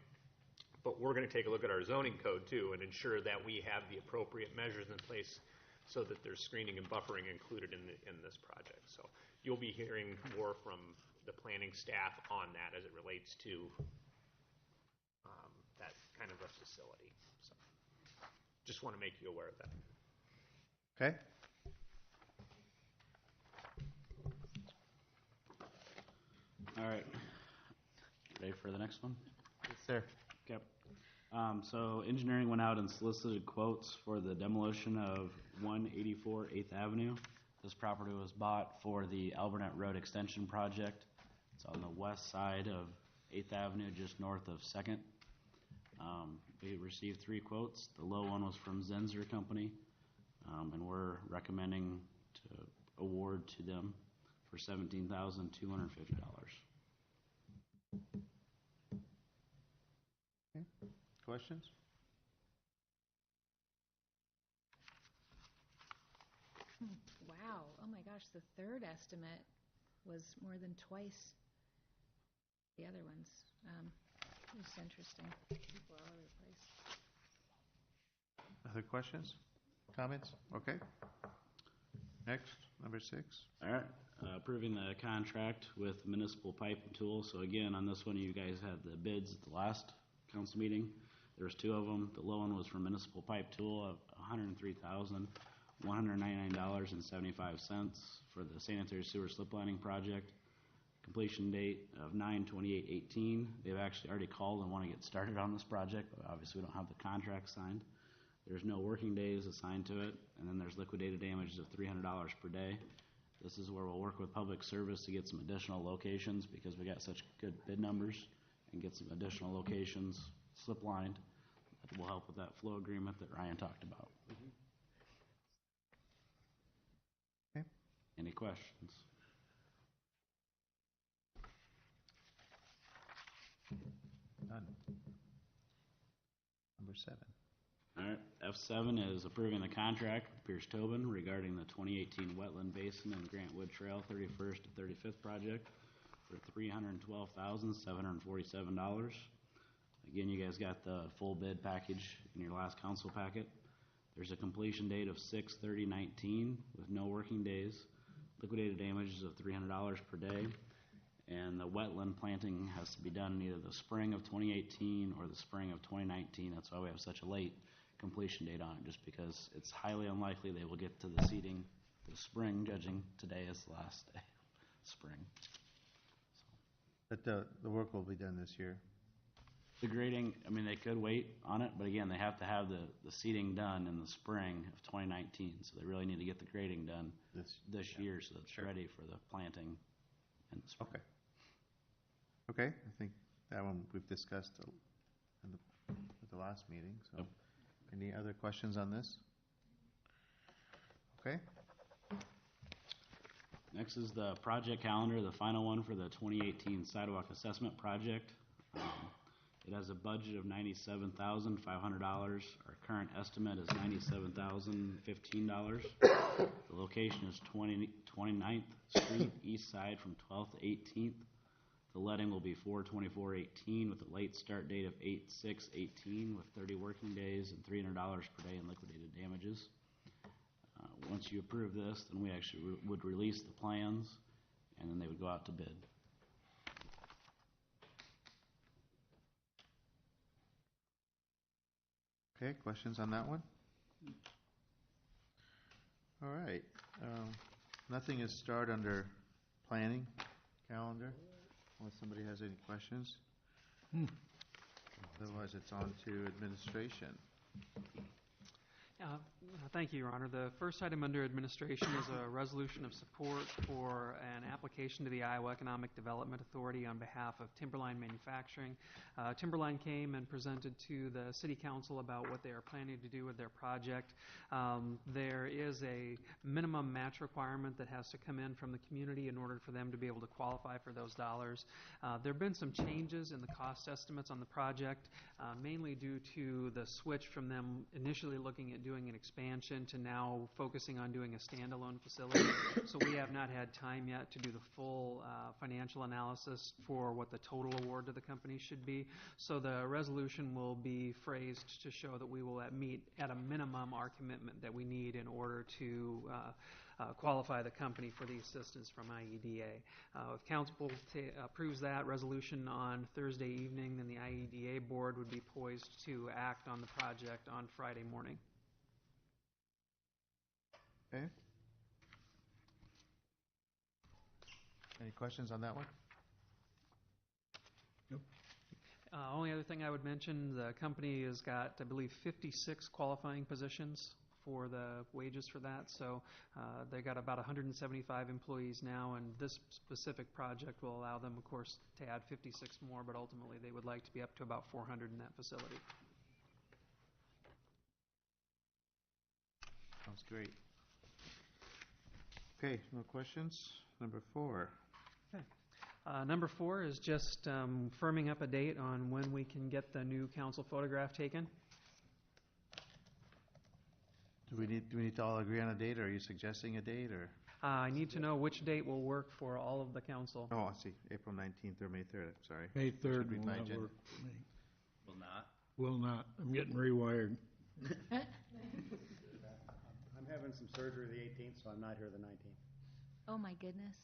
But we're going to take a look at our zoning code too and ensure that we have the appropriate measures in place so that there's screening and buffering included in this project. So you'll be hearing more from the planning staff on that as it relates to that kind of a facility. So just want to make you aware of that.
Okay.
All right. Ready for the next one?
Yes, sir.
Yep. So engineering went out and solicited quotes for the demolition of 184 8th Avenue. This property was bought for the Alburnett Road Extension Project. It's on the west side of 8th Avenue, just north of 2nd. We received 3 quotes. The low one was from Zenzer Company, and we're recommending to award to them for $17,250.
Okay. Questions?
Wow, oh my gosh, the third estimate was more than twice the other ones. It's interesting. People are all over the place.
Other questions? Comments? Okay. Next, number 6.
All right. Approving the contract with Municipal Pipe and Tool. So again, on this one, you guys had the bids at the last council meeting. There was 2 of them. The low one was for Municipal Pipe Tool of $103,199.75 for the sanitary sewer slip lining project. Completion date of 9/28/18. They've actually already called and want to get started on this project, but obviously we don't have the contract signed. There's no working days assigned to it, and then there's liquidated damages of $300 per day. This is where we'll work with Public Service to get some additional locations because we got such good bid numbers, and get some additional locations slip lined. That will help with that flow agreement that Ryan talked about.
Okay.
Any questions?
number 7.
All right, F7 is approving the contract with Pierce Tobin regarding the 2018 Wetland Basin and Grant Wood Trail 31st to 35th project for $312,747. Again, you guys got the full bid package in your last council packet. There's a completion date of 6/30/19 with no working days, liquidated damages of $300 per day, and the wetland planting has to be done in either the spring of 2018 or the spring of 2019. That's why we have such a late completion date on it, just because it's highly unlikely they will get to the seeding this spring, judging today as the last day spring.
But the work will be done this year.
The grading, I mean, they could wait on it, but again, they have to have the seeding done in the spring of 2019, so they really need to get the grading done this year so that it's ready for the planting in the spring.
Okay. Okay, I think that one we've discussed at the last meeting, so.
Yep.
Any other questions on this? Okay.
Next is the project calendar, the final one for the 2018 sidewalk assessment project. It has a budget of $97,500. Our current estimate is $97,015. The location is 29th Street, east side from 12th to 18th. The letting will be 4/24/18 with a late start date of 8/6/18 with 30 working days and $300 per day in liquidated damages. Once you approve this, then we actually would release the plans, and then they would go out to bid.
Okay, questions on that one? All right. Nothing is starred under planning calendar, unless somebody has any questions. Otherwise, it's on to administration.
Thank you, Your Honor. The first item under administration is a resolution of support for an application to the Iowa Economic Development Authority on behalf of Timberline Manufacturing. Timberline came and presented to the City Council about what they are planning to do with their project. There is a minimum match requirement that has to come in from the community in order for them to be able to qualify for those dollars. There have been some changes in the cost estimates on the project, mainly due to the switch from them initially looking at doing an expansion to now focusing on doing a standalone facility. So we have not had time yet to do the full financial analysis for what the total award to the company should be. So the resolution will be phrased to show that we will meet at a minimum our commitment that we need in order to qualify the company for the assistance from IEDA. If council approves that resolution on Thursday evening, then the IEDA board would be poised to act on the project on Friday morning.
Okay. Any questions on that one?
Nope.
Only other thing I would mention, the company has got, I believe, 56 qualifying positions for the wages for that. So they got about 175 employees now, and this specific project will allow them, of course, to add 56 more, but ultimately they would like to be up to about 400 in that facility.
Sounds great. Okay, no questions. Number 4.
Okay. Number 4 is just firming up a date on when we can get the new council photograph taken.
Do we need to all agree on a date, or are you suggesting a date, or?
I need to know which date will work for all of the council.
Oh, I see. April 19th or May 3rd, I'm sorry.
May 3rd
Should
will
be my
not
agenda.
work for me.
Will not.
Will not. I'm getting rewired.
I'm having some surgery the 18th, so I'm not here the 19th.
Oh, my goodness.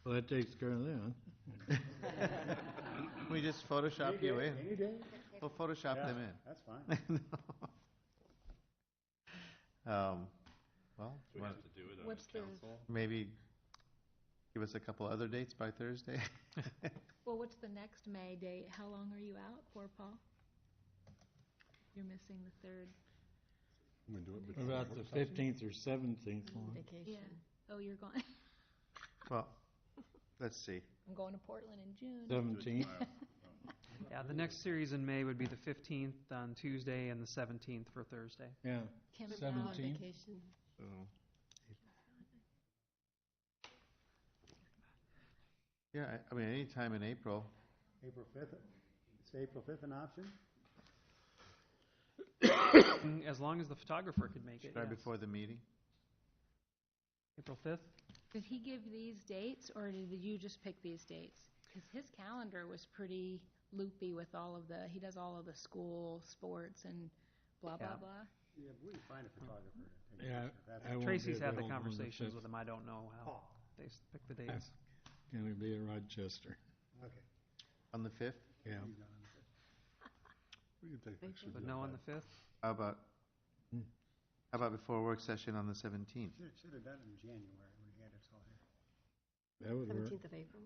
Well, that takes care of that.
We just Photoshop you in.
Any day?
We'll Photoshop them in.
That's fine.
Well,
Do we have to do it on
What's
the council?
maybe give us a couple other dates by Thursday.
Well, what's the next May date? How long are you out for, Paul? You're missing the 3rd.
We do it
What
before
about the 15th or 17th one?
Yeah. Oh, you're going.
Well, let's see.
I'm going to Portland in June.
17th?
Yeah, the next series in May would be the 15th on Tuesday and the 17th for Thursday.
Yeah,
Kim,
17th.
So, yeah, I mean, any time in April.
April 5th, is April 5th an option?
As long as the photographer could make it,
Right
yes.
before the meeting?
April 5th?
Did he give these dates, or did you just pick these dates? Because his calendar was pretty loopy with all of he does all of the school sports and blah, blah,
Yeah.
blah.
Yeah, we can find a photographer. to take
Yeah,
pictures. That's-
I won't be
Tracy's had the
available on the
conversations
5th.
with him. I don't know how they pick the dates.
Going to be in Rochester.
Okay.
On the 5th?
Yeah.
We can take pictures.
But no on the 5th?
How about before work session on the 17th?
Should have done it in January when he had us all here.
That would work.
17th of April.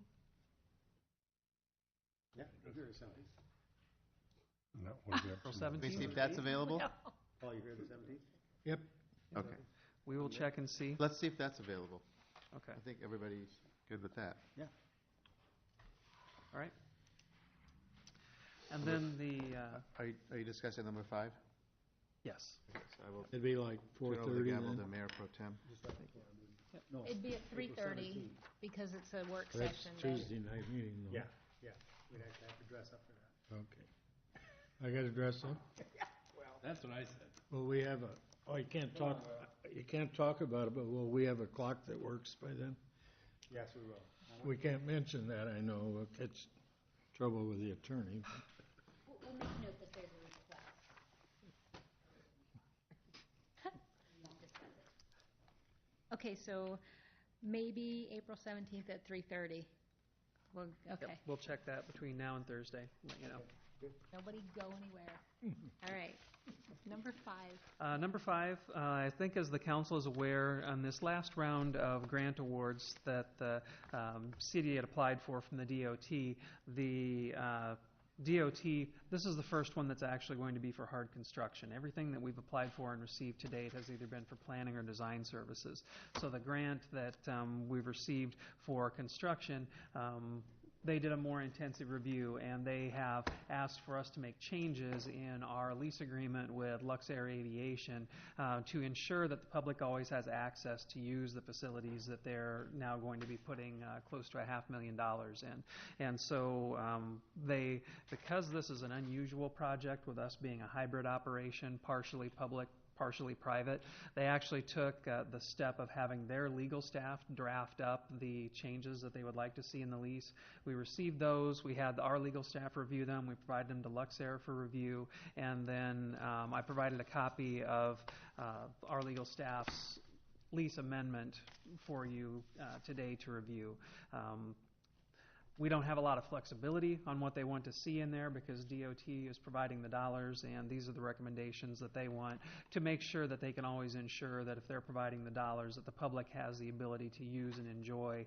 Yeah, we're here the 17th.
No, we'll be up
April
to-
17th?
Can we see if that's available?
Oh, you're here the 17th?
Yep.
Okay.
We will check and see.
Let's see if that's available.
Okay.
I think everybody's good with that.
Yeah.
All right. And then the,
Are you discussing number 5?
yes.
So I will
It'd be like
turn over the
4:30
gavel
then.
to Mayor Pro Tem.
No,
It'd be at
April
3:30
17th.
because it's a work
That's
session day.
Tuesday night meeting though.
Yeah, yeah. We'd actually have to dress up for that.
Okay. I got to dress up?
That's what I said.
Well, we have you can't talk about it, but will we have a clock that works by then?
Yes, we will.
We can't mention that, I know. We'll catch trouble with the attorney.
We'll make note that there's a request. We won't discuss it.
Okay, so maybe April 17th at 3:30. Well, okay.
We'll check that between now and Thursday, let you know.
Nobody go anywhere. All right. Number 5.
Number 5, I think as the council is aware, on this last round of grant awards that the city had applied for from the DOT, the DOT, this is the first one that's actually going to be for hard construction. Everything that we've applied for and received to date has either been for planning or design services. So the grant that we've received for construction, they did a more intensive review, and they have asked for us to make changes in our lease agreement with Luxair Aviation to ensure that the public always has access to use the facilities that they're now going to be putting close to $500,000 in. And so because this is an unusual project with us being a hybrid operation, partially public, partially private, they actually took the step of having their legal staff draft up the changes that they would like to see in the lease. We received those. We had our legal staff review them. We provided them to Luxair for review. And then I provided a copy of our legal staff's lease amendment for you today to review. We don't have a lot of flexibility on what they want to see in there because DOT is providing the dollars, and these are the recommendations that they want to make sure that they can always ensure that if they're providing the dollars, that the public has the ability to use and enjoy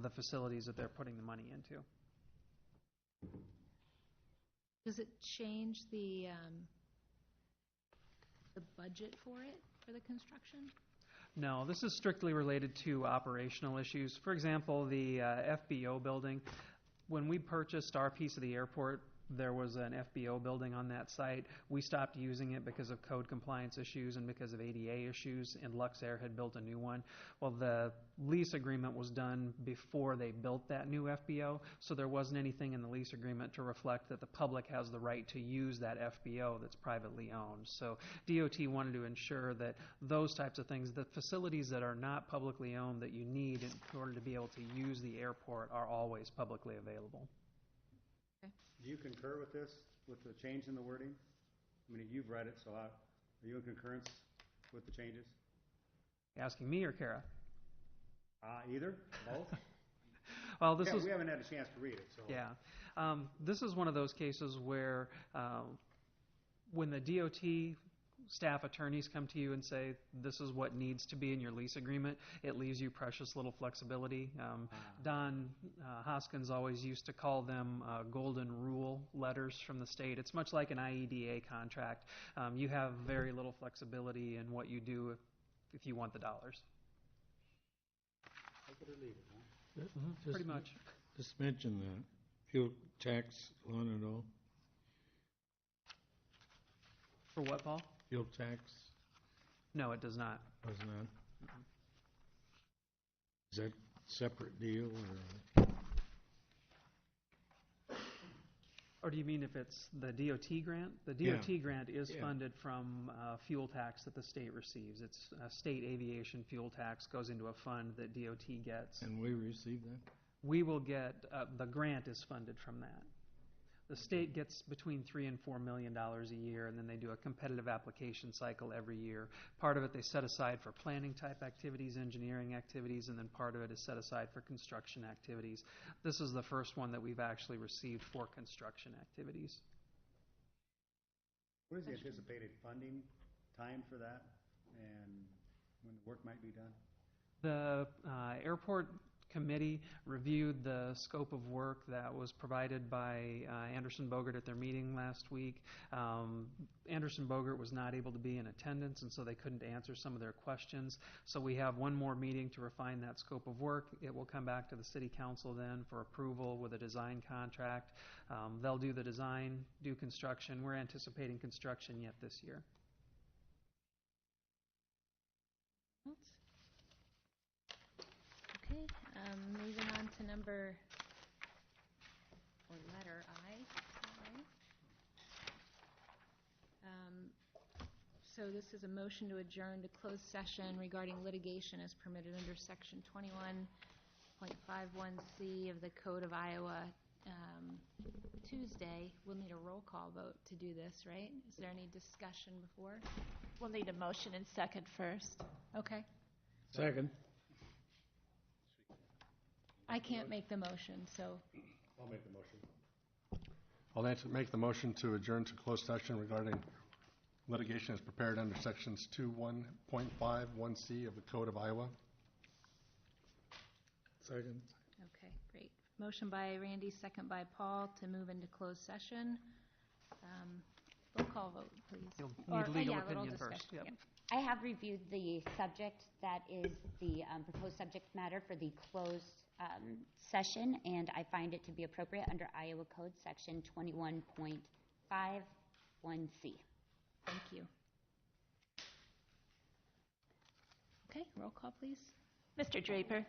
the facilities that they're putting the money into.
Does it change the budget for it, for the construction?
No, this is strictly related to operational issues. For example, the FBO building, when we purchased our piece of the airport, there was an FBO building on that site. We stopped using it because of code compliance issues and because of ADA issues, and Luxair had built a new one. Well, the lease agreement was done before they built that new FBO, so there wasn't anything in the lease agreement to reflect that the public has the right to use that FBO that's privately owned. So DOT wanted to ensure that those types of things, the facilities that are not publicly owned that you need in order to be able to use the airport are always publicly available.
Do you concur with this, with the change in the wording? I mean, you've read it, so are you in concurrence with the changes?
Asking me or Kara?
Either, both?
Well, this
we haven't had a chance to read it, so.
Yeah. This is one of those cases where when the DOT staff attorneys come to you and say, this is what needs to be in your lease agreement, it leaves you precious little flexibility. Don Hoskins always used to call them golden rule letters from the state. It's much like an IEDA contract. You have very little flexibility in what you do if you want the dollars.
Take it or leave it, huh?
Pretty much.
Just mention that. Fuel tax on it all.
For what, Paul?
Fuel tax
No, it does not.
was not. Is that separate deal or?
Or do you mean if it's the DOT grant? The
Yeah.
DOT grant is
Yeah.
funded from fuel tax that the state receives. It's a state aviation fuel tax goes into a fund that DOT gets.
And we receive that?
We will get, the grant is funded from that. The state gets between $3 and $4 million a year, and then they do a competitive application cycle every year. Part of it they set aside for planning type activities, engineering activities, and then part of it is set aside for construction activities. This is the first one that we've actually received for construction activities.
What is the anticipated funding time for that, and when the work might be done?
The airport committee reviewed the scope of work that was provided by Anderson Bogert at their meeting last week. Anderson Bogert was not able to be in attendance, and so they couldn't answer some of their questions. So we have one more meeting to refine that scope of work. It will come back to the city council then for approval with a design contract. They'll do the design, do construction. We're anticipating construction yet this year.
Okay, moving on to letter I, is that right? So this is a motion to adjourn to closed session regarding litigation as permitted under section 21.51C of the Code of Iowa. Tuesday, we'll need a roll call vote to do this, right? Is there any discussion before?
We'll need a motion and second first.
Okay.
Second.
I can't make the motion, so.
I'll make the motion. I'll make the motion to adjourn to closed session regarding litigation as prepared under sections 21.51C of the Code of Iowa.
Second.
Okay, great. Motion by Randy, second by Paul to move into closed session. Roll call vote, please.
You'll need legal opinion first. Yep.
Yep.
I have reviewed the subject, that is the proposed subject matter for the closed session, and I find it to be appropriate under Iowa Code Section 21.51C.
Thank you. Okay, roll call, please.
Mr. Draper?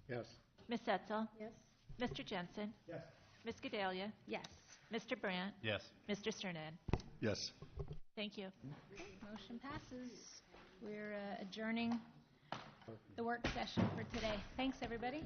Yes.
Ms. Etzel?
Yes.
Mr. Jensen?
Yes.
Ms. Gedalia?
Yes.
Mr. Brandt?
Yes.
Mr. Sternad?
Yes.
Thank you.
Okay, motion passes. We're adjourning the work session for today. Thanks, everybody.